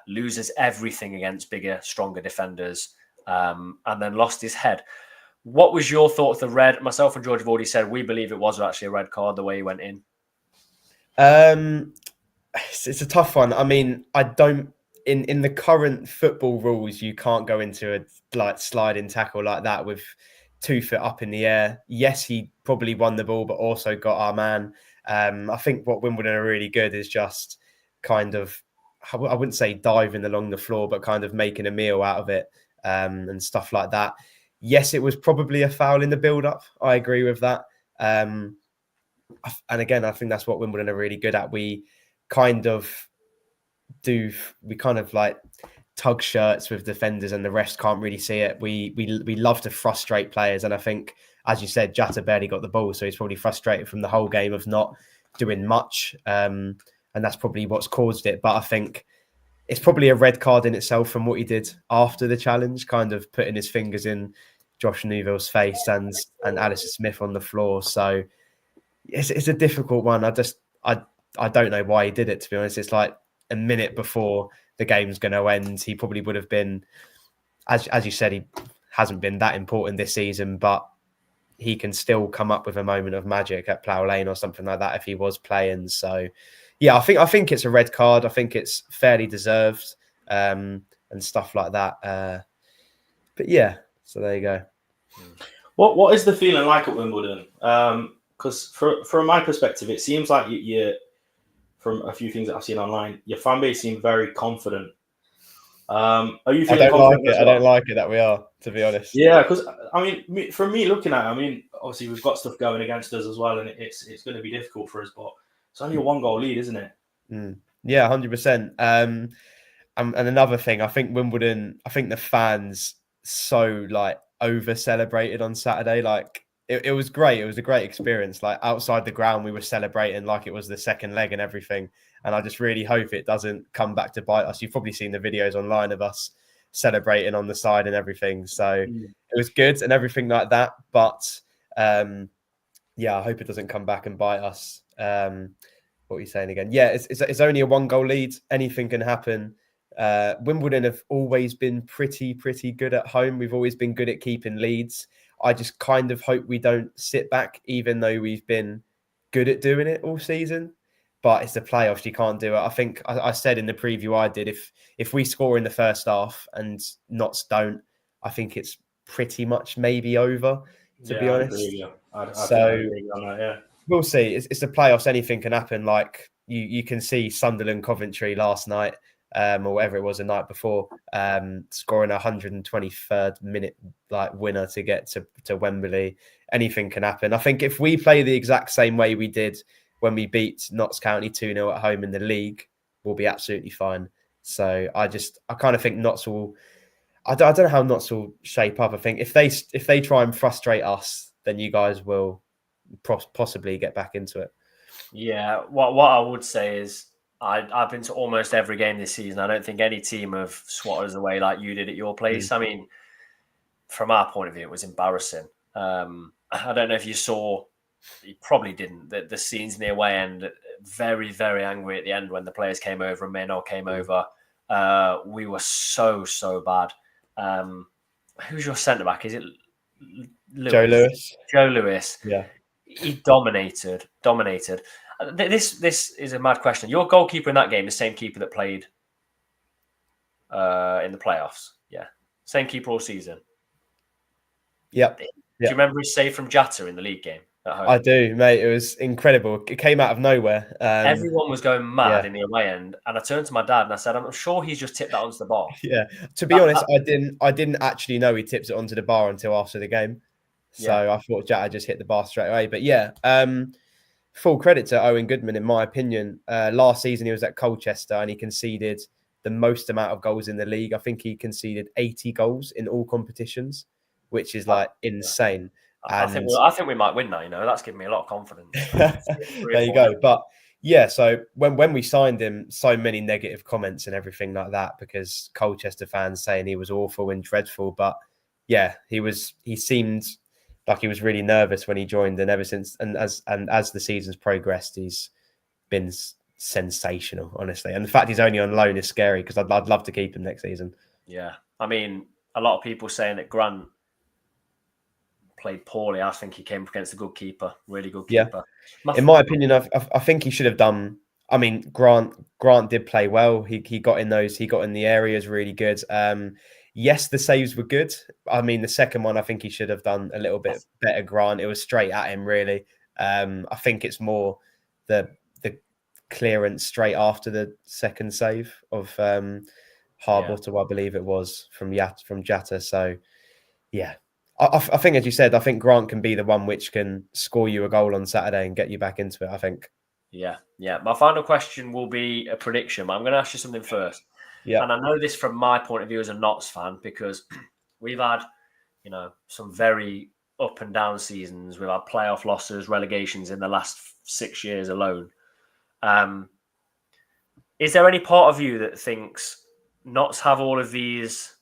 S1: Loses everything against bigger, stronger defenders, and then lost his head. What was your thought of the red? Myself and George have already said we believe it was actually a red card the way he went in.
S3: It's a tough one. I mean, I don't. In the current football rules, you can't go into a sliding tackle like that with 2 foot up in the air. Yes, he probably won the ball, but also got our man. I think what Wimbledon are really good is just kind of, I wouldn't say diving along the floor, but kind of making a meal out of it and stuff like that. Yes, it was probably a foul in the build-up. I agree with that. And again, I think that's what Wimbledon are really good at. We kind of tug shirts with defenders and the refs can't really see it. We love to frustrate players, and I think, as you said, Jata barely got the ball, so he's probably frustrated from the whole game of not doing much, and that's probably what's caused it. But I think it's probably a red card in itself from what he did after the challenge, kind of putting his fingers in Josh Neuville's face and Alistair Smith on the floor. So it's a difficult one. I don't know why he did it, to be honest. It's like a minute before the game's going to end. He probably would have been, as you said, he hasn't been that important this season, but he can still come up with a moment of magic at Plough Lane or something like that if he was playing. So, yeah, I think it's a red card. I think it's fairly deserved, and stuff like that. But yeah, so there you go.
S2: What is the feeling like at Wimbledon? Because from my perspective, it seems like you from a few things that I've seen online, your fan base seem very confident. Are you feeling confident?
S3: I don't like it that we are, to be honest.
S2: Yeah, because I mean, from me looking at it, I mean, obviously we've got stuff going against us as well, and it's going to be difficult for us. But it's only a 1-goal lead, isn't it?
S3: Yeah, 100%. And another thing, I think Wimbledon, I think the fans so like over celebrated on Saturday. Like it was great. It was a great experience. Like outside the ground, we were celebrating like it was the second leg and everything. And I just really hope it doesn't come back to bite us. You've probably seen the videos online of us celebrating on the side and everything. So it was good and everything like that. But yeah, I hope it doesn't come back and bite us. What are you saying again? Yeah, it's only a 1-goal lead. Anything can happen. Wimbledon have always been pretty good at home. We've always been good at keeping leads. I just kind of hope we don't sit back, even though we've been good at doing it all season. But it's the playoffs, you can't do it. I think I said in the preview I did, if we score in the first half and Notts don't, I think it's pretty much maybe over, to be honest.
S2: I agree on that, yeah.
S3: We'll see. It's the playoffs. Anything can happen. Like you can see Sunderland Coventry last night, or whatever it was the night before, scoring a 123rd minute like winner to get to Wembley. Anything can happen. I think if we play the exact same way we did when we beat Notts County 2-0 at home in the league, we'll be absolutely fine. So I kind of think Notts will. I don't know how Notts will shape up. I think if they try and frustrate us, then you guys will possibly get back into it.
S1: Yeah, what I would say is I've been to almost every game this season. I don't think any team have swatted us away like you did at your place. I mean, from our point of view, it was embarrassing. I don't know if you saw, you probably didn't, the scenes in the away end, very, very angry at the end when the players came over and Maynard came over. We were so bad. Who's your centre-back? Is it Lewis?
S3: Joe Lewis?
S1: Joe Lewis.
S3: Yeah.
S1: He dominated. This is a mad question. Your goalkeeper in that game, the same keeper that played in the playoffs. Yeah. Same keeper all season.
S3: Yep.
S1: Do you remember his save from Jata in the league game at home?
S3: I do, mate. It was incredible. It came out of nowhere.
S1: Everyone was going mad in the away end, and I turned to my dad and I said, "I'm sure he's just tipped that onto the bar."
S3: Yeah. To be honest, I didn't actually know he tipped it onto the bar until after the game. So I thought Jata just hit the bar straight away. But yeah, full credit to Owen Goodman, in my opinion. Last season, he was at Colchester and he conceded the most amount of goals in the league. I think he conceded 80 goals in all competitions, which is like insane.
S1: I think we might win now. You know, that's giving me a lot of confidence.
S3: There you go. But yeah, so when we signed him, so many negative comments and everything like that because Colchester fans saying he was awful and dreadful. But yeah, he seemed like he was really nervous when he joined, and ever since, and as the season's progressed, he's been sensational, honestly. And the fact he's only on loan is scary because I'd love to keep him next season.
S1: Yeah, I mean, a lot of people saying that Grant played poorly. I think he came up against a good keeper, really good keeper.
S3: Yeah. In my opinion, I think he should have done. I mean, Grant did play well. He got in the areas really good. Yes, the saves were good. I mean, the second one, I think he should have done a little bit better. Grant, it was straight at him, really. I think it's more the clearance straight after the second save of Harbottle, I believe it was, from Jata. So, yeah. I think, as you said, I think Grant can be the one which can score you a goal on Saturday and get you back into it, I think.
S1: Yeah. My final question will be a prediction, but I'm going to ask you something first.
S3: Yeah.
S1: And I know this from my point of view as a Notts fan, because we've had, some very up and down seasons. We've had playoff losses, relegations in the last 6 years alone. Is there any part of you that thinks Notts have all of these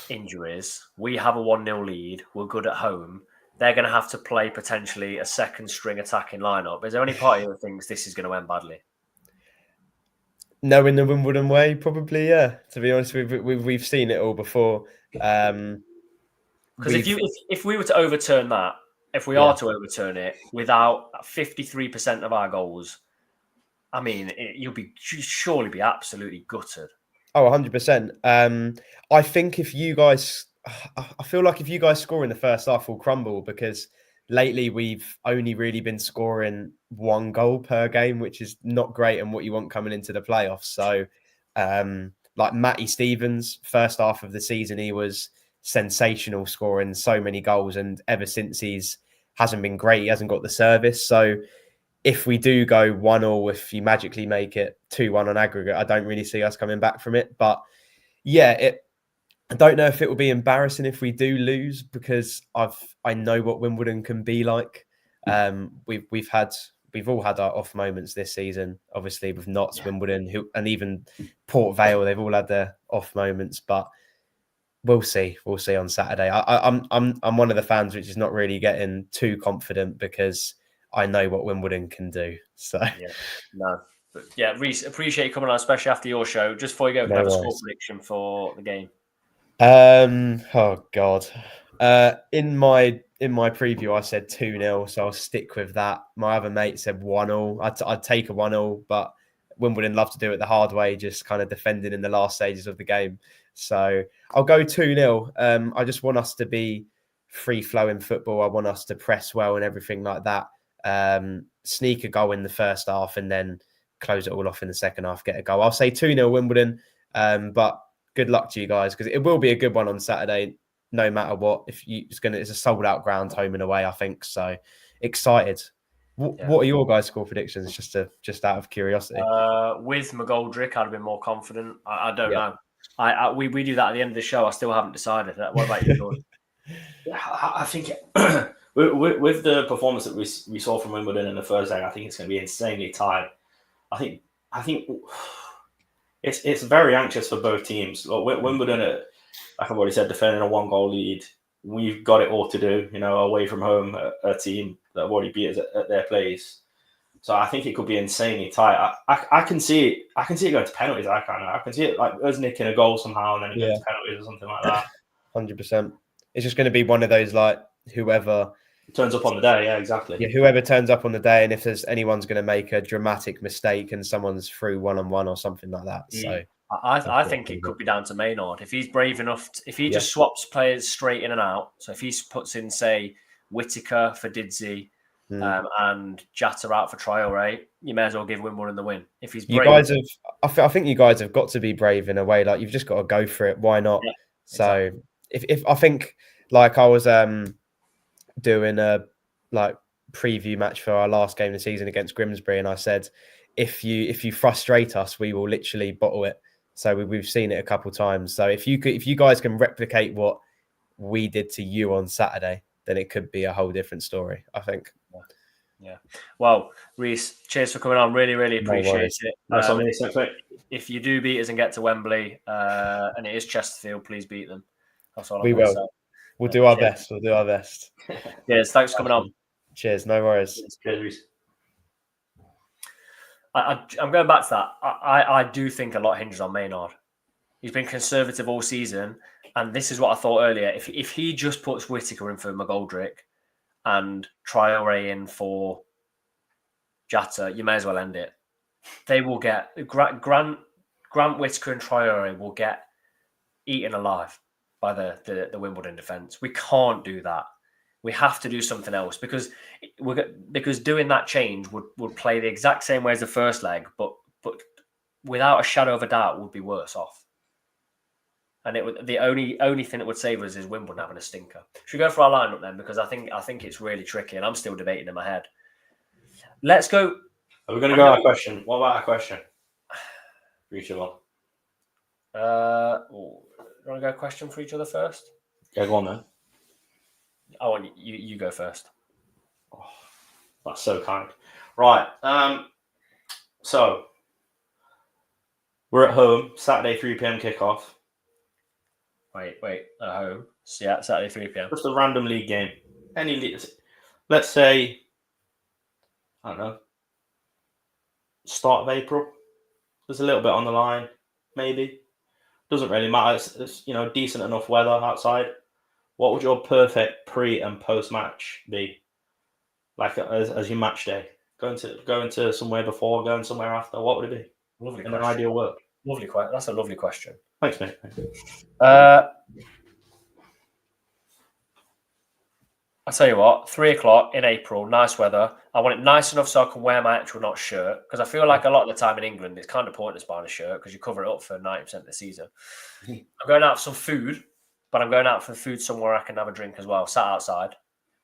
S1: injuries? We have a 1-0 lead. We're good at home. They're going to have to play potentially a second string attacking lineup. Is there any part of you that thinks this is going to end badly?
S3: No, in the Wimbledon way, probably, yeah. To be honest, we've seen it all before.
S1: Because
S3: We've
S1: if we were to overturn that, if we
S3: Yeah.
S1: are to overturn it without 53% of our goals, I mean, you'd surely be absolutely gutted.
S3: Oh, 100%. I think if you guys, I feel like if you guys score in the first half, we'll crumble, because lately we've only really been scoring 1 goal per game, which is not great and what you want coming into the playoffs. So, like Matty Stevens, first half of the season, he was sensational, scoring so many goals, and ever since hasn't been great. He hasn't got the service. So if we do go 1-1, if you magically make it 2-1 on aggregate, I don't really see us coming back from it. But yeah, I don't know if it will be embarrassing if we do lose, because I know what Wimbledon can be like. We've all had our off moments this season, obviously with Notts, Wimbledon, and even Port Vale. They've all had their off moments, but we'll see. We'll see on Saturday. I'm one of the fans which is not really getting too confident, because I know what Wimbledon can do. So
S1: but yeah, Reese, appreciate you coming on, especially after your show. Just before you go, can I have a score prediction for the game?
S3: Oh God. In my preview, I said 2-0, so I'll stick with that. My other mate said 1-0. I'd take a 1-0, but Wimbledon love to do it the hard way, just kind of defending in the last stages of the game. So I'll go 2-0. I just want us to be free flowing football. I want us to press well and everything like that. Sneak a goal in the first half and then close it all off in the second half, get a goal. I'll say 2-0 Wimbledon, but good luck to you guys, because it will be a good one on Saturday, no matter what. It's a sold out ground, home and away, I think. So excited. What are your guys' score predictions? Just out of curiosity.
S1: With McGoldrick, I'd have been more confident. I don't know. We do that at the end of the show. I still haven't decided. What about you, George?
S2: I think with the performance that we saw from Wimbledon in the first leg, I think it's going to be insanely tight. I think it's very anxious for both teams. Wimbledon, like I've already said, defending a 1-goal lead. We've got it all to do, away from home, a team that have already beat us at their place. So I think it could be insanely tight. I can see it going to penalties. I can see it like us nicking a goal somehow and then it goes to penalties or something like that.
S3: 100%. It's just going to be one of those, like, whoever
S2: turns up on the day. Yeah, exactly.
S3: Yeah, whoever turns up on the day, and if there's anyone's going to make a dramatic mistake and someone's through 1-on-1 or something like that. So
S1: I think it could be down to Maynard. If he's brave enough, if he just swaps players straight in and out. So if he puts in, say, Whittaker for Didsey and Jata out for Traore, you may as well give Wimbledon the win. If he's brave.
S3: I think you guys have got to be brave in a way. Like, you've just got to go for it. Why not? Yeah, exactly. So if I think, like, I was doing a preview match for our last game of the season against Grimsby, and I said, if you frustrate us, we will literally bottle it. So we've seen it a couple of times. So if you guys can replicate what we did to you on Saturday, then it could be a whole different story, I think.
S1: Yeah. Well, Reese, cheers for coming on. Really, really appreciate it. If you do beat us and get to Wembley, and it is Chesterfield, please beat them. That's all I'm going to say.
S3: We'll do our best. We'll do our best.
S1: Cheers. Thanks for coming on.
S3: Cheers. No worries.
S2: Cheers, Reese.
S1: I'm going back to that. I do think a lot hinges on Maynard. He's been conservative all season, and this is what I thought earlier. If he just puts Whittaker in for McGoldrick and Traore in for Jata, you may as well end it. They will get Grant Whittaker and Traore will get eaten alive by the Wimbledon defence. We can't do that. We have to do something else, because doing that change would play the exact same way as the first leg, but without a shadow of a doubt would be worse off. And the only thing that would save us is Wimbledon having a stinker. Should we go for our lineup then? Because I think it's really tricky, and I'm still debating in my head. Let's go.
S2: Are we going to go our question? What about our question? Reach one.
S1: You want to go question for each other first?
S2: Yeah, go on then.
S1: I want you go first.
S2: Oh, that's so kind. Right. So we're at home. Saturday 3 p.m. kickoff.
S1: Wait. At home. So yeah, Saturday 3 p.m.
S2: Just a random league game. Any league. Let's say, I don't know, start of April. There's a little bit on the line, maybe. Doesn't really matter. It's decent enough weather outside. What would your perfect pre and post match be? Like as your match day, going to somewhere before, going somewhere after. What would it be?
S1: Lovely
S2: In
S1: question.
S2: an ideal world.
S1: Lovely question. That's a lovely question.
S2: Thanks, mate.
S1: I tell you what, 3 o'clock in April, nice weather. I want it nice enough so I can wear my actual not shirt, because I feel like a lot of the time in England it's kind of pointless buying a shirt because you cover it up for 90% of the season. I'm going out for some food, but I'm going out for food somewhere I can have a drink as well. Sat outside.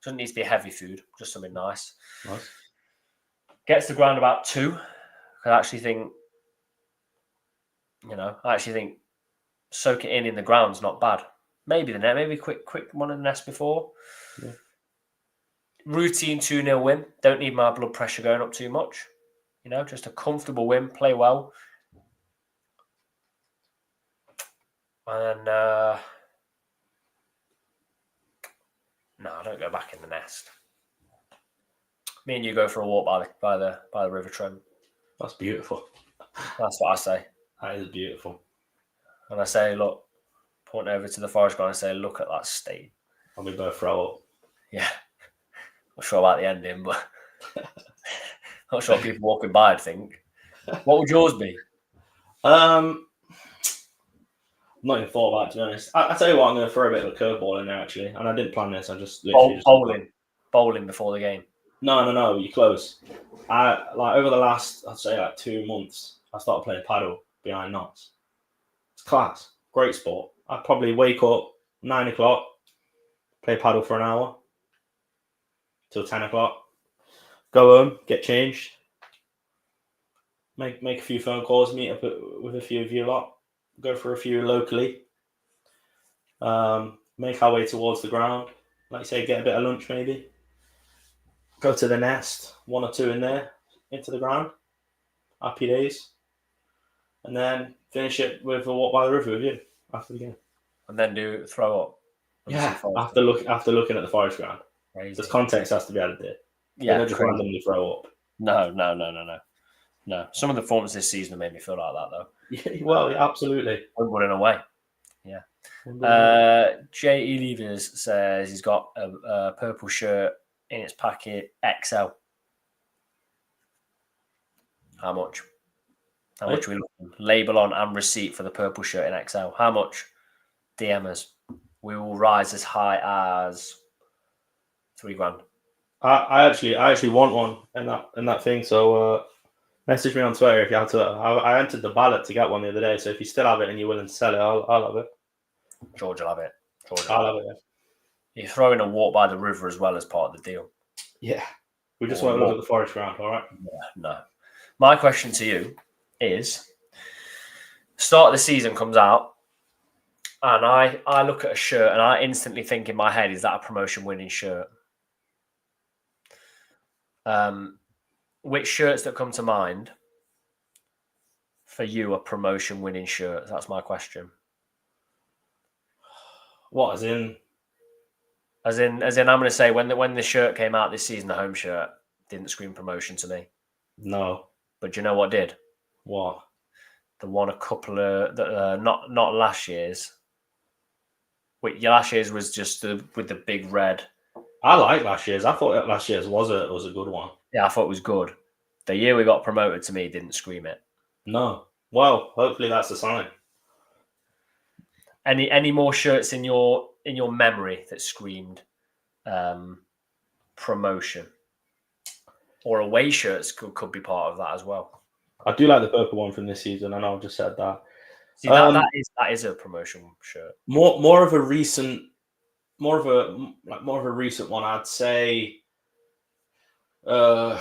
S1: Doesn't need to be heavy food, just something nice.
S2: Nice.
S1: Gets to ground about 2. I actually think, soak it in the ground's not bad. Maybe the net, maybe quick one in the nest before.
S2: Yeah.
S1: Routine 2-0 win. Don't need my blood pressure going up too much. Just a comfortable win. Play well. And no, I don't go back in the nest. Me and you go for a walk by the River Trent.
S2: That's beautiful.
S1: That's what I say.
S2: That is beautiful.
S1: And I say, look, point over to the forest ground and say, look at that state.
S2: And we both throw up.
S1: Yeah. Not sure about the ending, but not sure people walking by, I'd think. What would yours be?
S2: Not even thought about it, to be honest. I tell you what, I'm going to throw a bit of a curveball in there, actually. And I didn't plan this. I just literally
S1: Bowling before the game.
S2: No, you're close. Over the last, I'd say 2 months, I started playing paddle behind knots. It's class. Great sport. I'd probably wake up 9 o'clock, play paddle for an hour till 10 o'clock, go home, get changed, make a few phone calls, meet up with a few of you lot, go for a few locally, make our way towards the ground, like you say, get a bit of lunch maybe, go to the nest, 1 or 2 in there, into the ground, happy days, and then finish it with a walk by the river with you after the game.
S1: And then do throw up.
S2: Yeah, after looking at the forest ground.
S1: Crazy.
S2: There's context has to be added there.
S1: Yeah,
S2: don't just randomly throw up.
S1: No. Some of the performances this season have made me feel like that, though.
S2: Yeah, well, yeah, absolutely.
S1: Wimbledon away. Yeah. J.E. Levers says he's got a purple shirt in its packet XL. How much? How much are we looking? Label on and receipt for the purple shirt in XL. How much? DM us. We will rise as high as $3,000.
S2: I actually want one in that thing. So message me on Twitter if you have to. I entered the ballot to get one the other day. So if you still have it and you're willing to sell it, I'll have it.
S1: George will have it.
S2: I'll have it. Yeah.
S1: You're throwing a walk by the river as well as part of the deal.
S2: Yeah, we just want to look at the forest ground. All right.
S1: Yeah, no. My question to you is: start of the season comes out. And I look at a shirt and I instantly think in my head, is that a promotion winning shirt? Which shirts that come to mind for you are promotion winning shirts? That's my question.
S2: What, as in?
S1: As in, I'm going to say when the shirt came out this season, the home shirt didn't scream promotion to me.
S2: No.
S1: But do you know what did?
S2: What?
S1: The one a couple of not last year's. Wait, last year's was just with the big red.
S2: I like last year's. I thought last year's was a good one.
S1: Yeah, I thought it was good. The year we got promoted to me didn't scream it.
S2: No. Well, hopefully that's a sign.
S1: Any more shirts in your memory that screamed promotion? Or away shirts could be part of that as well.
S2: I do like the purple one from this season, and I've just said that.
S1: See, that is a promotion shirt.
S2: More of a recent one, I'd say. The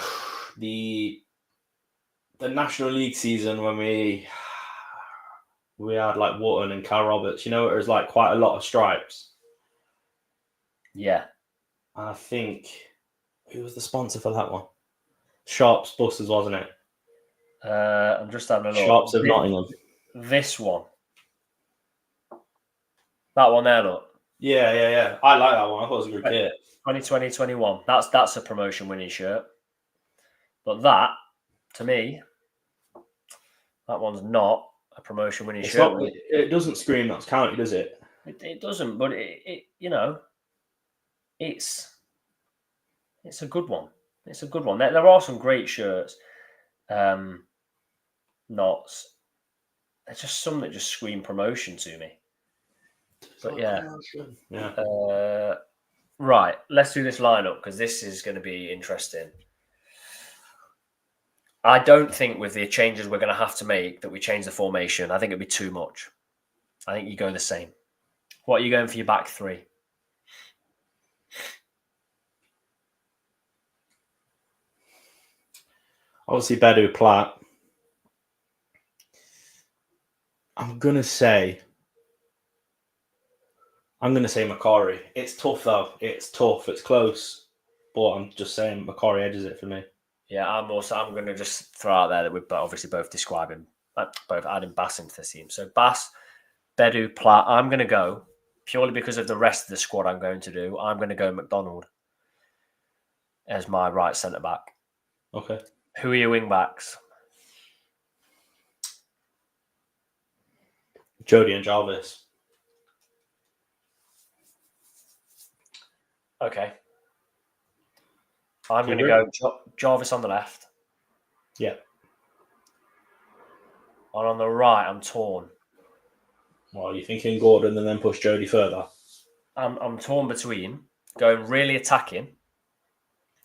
S2: National League season when we we had like Wharton and Cal Roberts. You know, it was like quite a lot of stripes.
S1: Yeah.
S2: And I think who was the sponsor for that one? Sharps Buses, wasn't it?
S1: I'm just having a look.
S2: Sharps of Nottingham.
S1: This one. That one there, look.
S2: Yeah. I like that one. I thought it was a good kit.
S1: 2020-21. That's a promotion winning shirt. But that, to me, that one's not a promotion winning shirt.
S2: It doesn't scream that's county, does it?
S1: It doesn't, but it you know, it's a good one. It's a good one. There are some great shirts. Knots. There's just some that just scream promotion to me. But yeah. Right, let's do this lineup because this is going to be interesting. I don't think with the changes we're going to have to make that we change the formation. I think it'd be too much. I think you go the same. What are you going for your back three?
S2: Obviously, Bedu Platt. I'm gonna say Macquarie. It's tough though. It's tough. It's close, but I'm just saying Macquarie edges it for me.
S1: Yeah, I'm going to just throw out there that we're obviously both describing, both adding Bass into the team. So Bass, Bedu, Platt. I'm going to go purely because of the rest of the squad. I'm going to go McDonald as my right centre back.
S2: Okay.
S1: Who are your wing backs?
S2: Jody and Jarvis.
S1: Okay. I'm going to go Jarvis on the left.
S2: Yeah.
S1: And on the right, I'm torn.
S2: Well, are you thinking Gordon and then push Jody further?
S1: I'm torn between going really attacking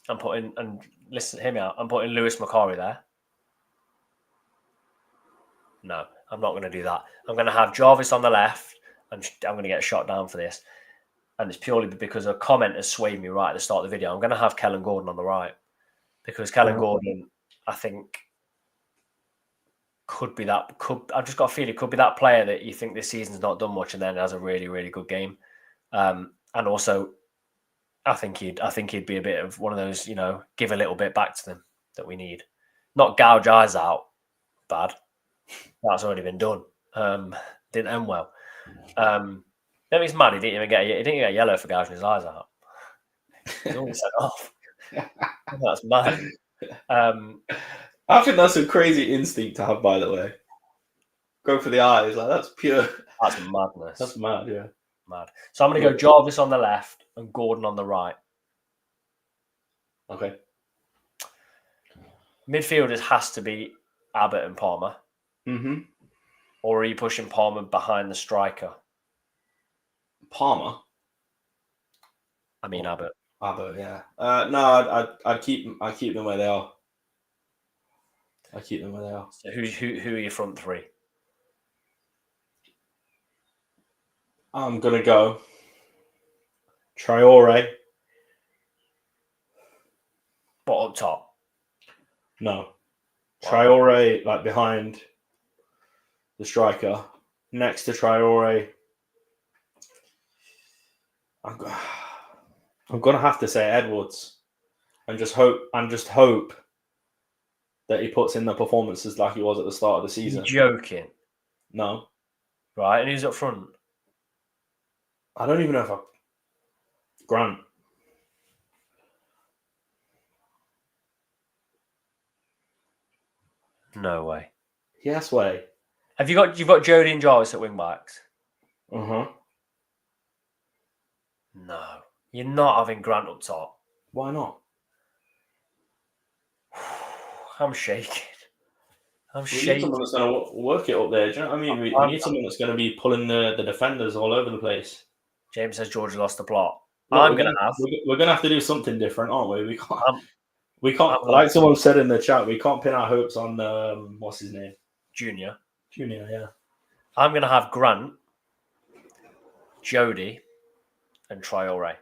S1: and hear me out, I'm putting Lewis Macquarie there. No, I'm not going to do that. I'm going to have Jarvis on the left, and I'm going to get shot down for this. And it's purely because a comment has swayed me right at the start of the video. I'm going to have Kellen Gordon on the right because Kellen Gordon, I think, could be that. I've just got a feeling it could be that player that you think this season's not done much and then has a really, really good game. And also, I think he'd be a bit of one of those, give a little bit back to them that we need. Not gouge eyes out, bad. That's already been done. Didn't end well. That means mad. He didn't get yellow for gouging his eyes out. He's always sent off. That's mad.
S2: I think that's a crazy instinct to have, by the way. Go for the eyes, like that's pure.
S1: That's madness.
S2: That's mad, yeah.
S1: Mad. So I'm going to go Jarvis on the left and Gordon on the right.
S2: Okay.
S1: Midfielders has to be Abbott and Palmer.
S2: Mm-hmm.
S1: Or are you pushing Palmer behind the striker?
S2: Palmer?
S1: I mean Abbott.
S2: Abbott, yeah. No, I'd keep them where they are.
S1: So who are your front three?
S2: I'm gonna go Traore.
S1: What, up top?
S2: No. Traore, like behind the striker. Next to Traore, I'm gonna have to say Edwards, and just hope that he puts in the performances like he was at the start of the season.
S1: You're joking.
S2: No.
S1: Right, and who's up front?
S2: I don't even know if Grant.
S1: No way.
S2: Yes way.
S1: You've got Jody and Jarvis at wing backs?
S2: Uh-huh.
S1: No. You're not having Grant up top.
S2: Why not?
S1: I'm shaking.
S2: We need someone that's going to work it up there. Do you know what I mean? We need someone that's going to be pulling the defenders all over the place.
S1: James says Georgia lost the plot.
S2: Look, we're going to have to do something different, aren't we? We can't. Like someone said in the chat, we can't pin our hopes on what's his name?
S1: Junior,
S2: yeah.
S1: I'm going to have Grant, Jody, and Traore.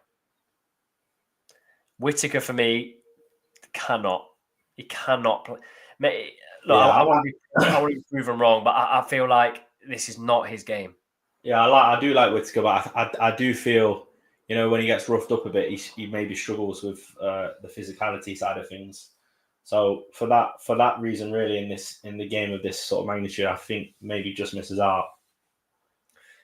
S1: Whittaker for me he cannot play. Look, I want to be proven wrong, but I feel like this is not his game.
S2: Yeah, I do like Whittaker, but I do feel, when he gets roughed up a bit, he maybe struggles with the physicality side of things. So for that reason, really, in the game of this sort of magnitude, I think maybe just misses out.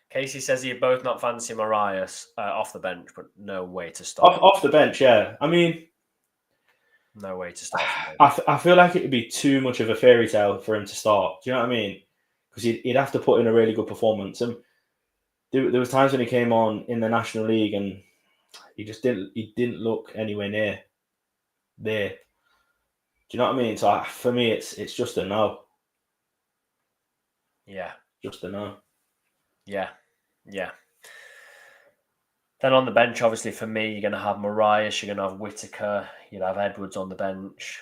S1: Casey says you both not fancy Marias off the bench, but no way to start.
S2: Off the bench, yeah. I mean,
S1: no way to start.
S2: I feel like it would be too much of a fairy tale for him to start. Do you know what I mean? Because he'd have to put in a really good performance. And there was times when he came on in the National League and he didn't look anywhere near there. Do you know what I mean? So for me, it's just a no.
S1: Yeah.
S2: Just a no.
S1: Yeah. Then on the bench, obviously, for me, you're going to have Marias, you're going to have Whittaker, you'll have Edwards on the bench.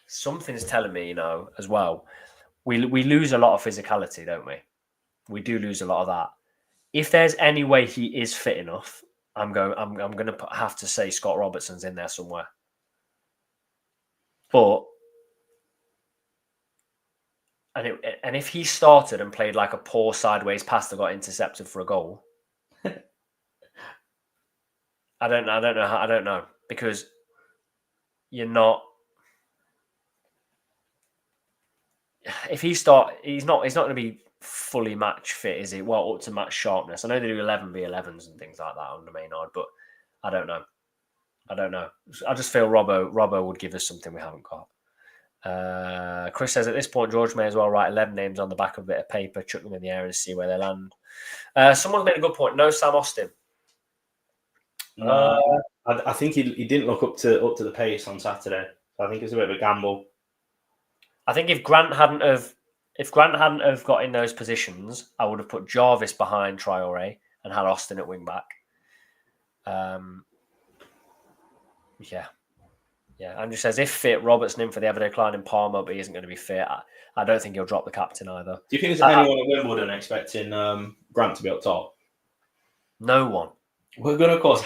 S1: Something's telling me, as well, we lose a lot of physicality, don't we? We do lose a lot of that. If there's any way he is fit enough, I'm going to have to say Scott Robertson's in there somewhere. But and if he started and played like a poor sideways pass that got intercepted for a goal, I don't know because you're not. If he's not going to be fully match fit, is he? Well, up to match sharpness. I know they do 11v11s and things like that on the Maynard, but I don't know. I just feel Robbo would give us something we haven't got. Chris says at this point, George may as well write 11 names on the back of a bit of paper, chuck them in the air and see where they land. Someone's made a good point. No Sam Austin.
S2: I think he didn't look up to the pace on Saturday. So I think it's a bit of a gamble.
S1: I think if Grant hadn't have got in those positions, I would have put Jarvis behind Traore and had Austin at wing back. Yeah. Andrew says if fit, Robertson in for the ever declining Palmer, but he isn't going to be fit. I don't think he'll drop the captain either.
S2: Do you think there's anyone at Wimbledon expecting Grant to be up top?
S1: No one.
S2: He's going to cause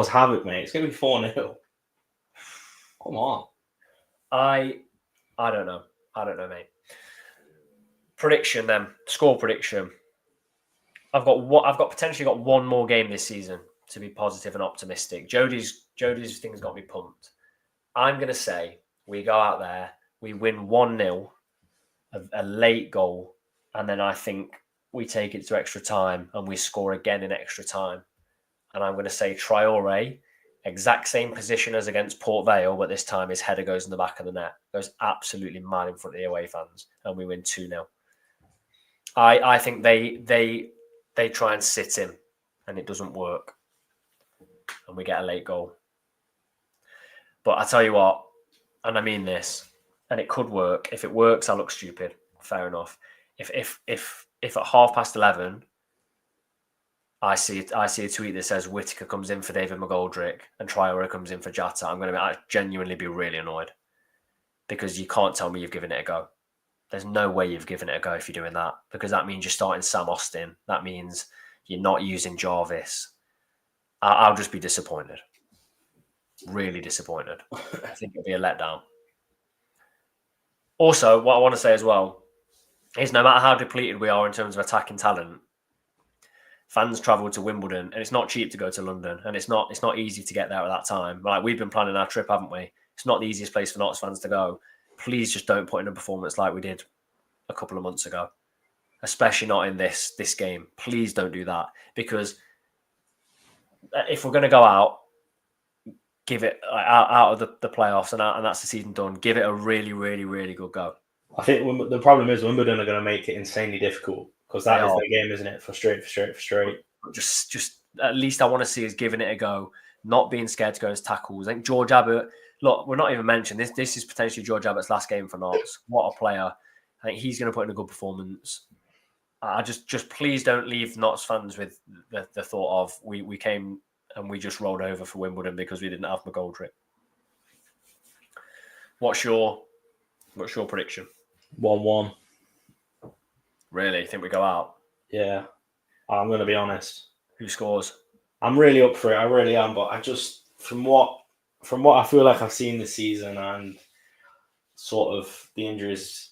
S2: havoc, mate. It's going to be 4-0. Come on.
S1: I don't know. Mate. Prediction then. Score prediction. I've potentially got one more game this season to be positive and optimistic. Jody's thing's got me pumped. I'm going to say we go out there, we win 1-0, a late goal, and then I think we take it to extra time and we score again in extra time. And I'm going to say Traore, exact same position as against Port Vale, but this time his header goes in the back of the net. Goes absolutely mad in front of the away fans, and we win 2-0. I think they try and sit him, and it doesn't work. And we get a late goal. But I tell you what, and I mean this, and it could work. If it works, I look stupid. Fair enough. If at 11:30, I see a tweet that says Whittaker comes in for David McGoldrick and Traore comes in for Jata, I'm going to genuinely be really annoyed because you can't tell me you've given it a go. There's no way you've given it a go if you're doing that because that means you're starting Sam Austin. That means you're not using Jarvis. I'll just be disappointed. Really disappointed. I think it'll be a letdown. Also, what I want to say as well is no matter how depleted we are in terms of attacking talent, fans travel to Wimbledon and it's not cheap to go to London and it's not easy to get there at that time. Like we've been planning our trip, haven't we? It's not the easiest place for Notts fans to go. Please just don't put in a performance like we did a couple of months ago, especially not in this game. Please don't do that because if we're going to go out, give it out of the playoffs and that's the season done. Give it a really, really, really good go.
S2: I think the problem is Wimbledon are going to make it insanely difficult because that is their game, isn't it? For straight.
S1: Just at least I want to see us giving it a go, not being scared to go into tackles. I think George Abbott. Look, we're not even mentioned this. This is potentially George Abbott's last game for Notts. What a player! I think he's going to put in a good performance. I just please don't leave Notts fans with the thought of we came and we just rolled over for Wimbledon because we didn't have McGoldrick. What's your prediction?
S2: 1-1.
S1: Really? You think we go out?
S2: Yeah. I'm going to be honest.
S1: Who scores?
S2: I'm really up for it. I really am. But I just, from what I feel like I've seen this season and sort of the injuries,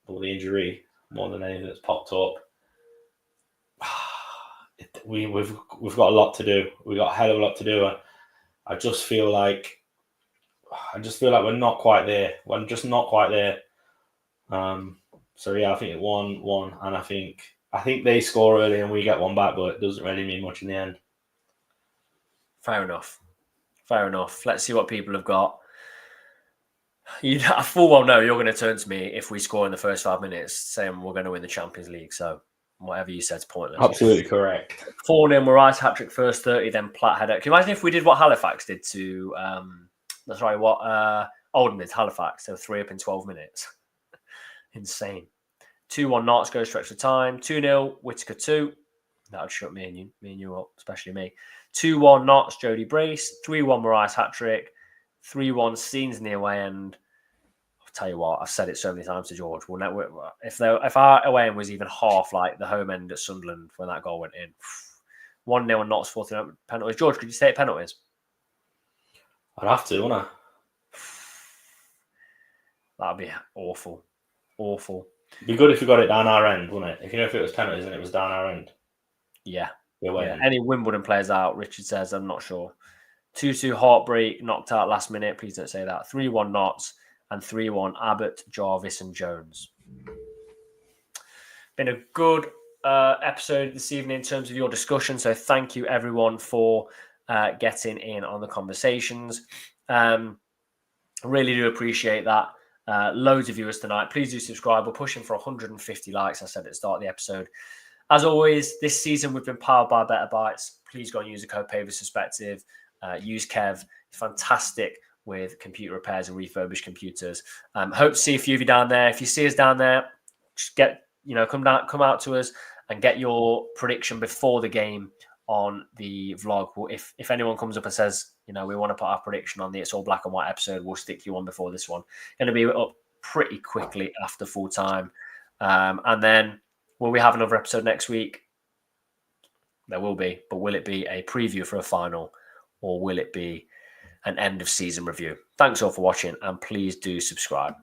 S2: or the injury more than anything that's popped up. We've got a lot to do. We've got a hell of a lot to do. I just feel like we're not quite there. We're just not quite there. So yeah, I think it 1-1, and I think they score early and we get one back, but it doesn't really mean much in the end.
S1: Fair enough. Let's see what people have got. I full well know you're going to turn to me if we score in the first 5 minutes, saying we're going to win the Champions League. So whatever you said's pointless.
S2: Absolutely correct.
S1: 4-0, Mariah's hat-trick first 30, then Platt header. Can you imagine if we did what Halifax did to Oldham did to Halifax? So 3 up in 12 minutes. Insane. 2-1 Knots goes to extra time. 2-0 Whittaker 2. That would shut me and you up, especially me. 2-1 Knots, Jody Brace. 3-1 Mariah's hat-trick. 3-1 Scenes in the away end. I'll tell you what, I've said it so many times to George. If our away end was even half like the home end at Sunderland when that goal went in, 1-0 and Knots 4-0 penalties. George, could you say it penalties?
S2: I'd have to, wouldn't I?
S1: That'd be awful. Awful.
S2: It'd be good if you got it down our end, wouldn't it? If it was penalties and it was down our end.
S1: Yeah.
S2: Yeah.
S1: Any Wimbledon players out, Richard says, I'm not sure. 2-2 Heartbreak, knocked out last minute. Please don't say that. 3-1 Knots and 3-1 Abbott, Jarvis and Jones. Been a good episode this evening in terms of your discussion. So thank you everyone for getting in on the conversations. Really do appreciate that. Loads of viewers tonight. Please do subscribe. We're pushing for 150 likes. I said at the start of the episode. As always, this season we've been powered by Better Bytes. Please go and use the code Pavis Perspective. Use Kev. Fantastic with computer repairs and refurbished computers. Hope to see a few of you down there. If you see us down there, just come out to us and get your prediction before the game on the vlog. If anyone comes up and says, we want to put our prediction on the It's All Black and White episode, we'll stick you on before this one. Going to be up pretty quickly after full time. And then will we have another episode next week? There will be, but will it be a preview for a final or will it be an end of season review? Thanks all for watching and please do subscribe.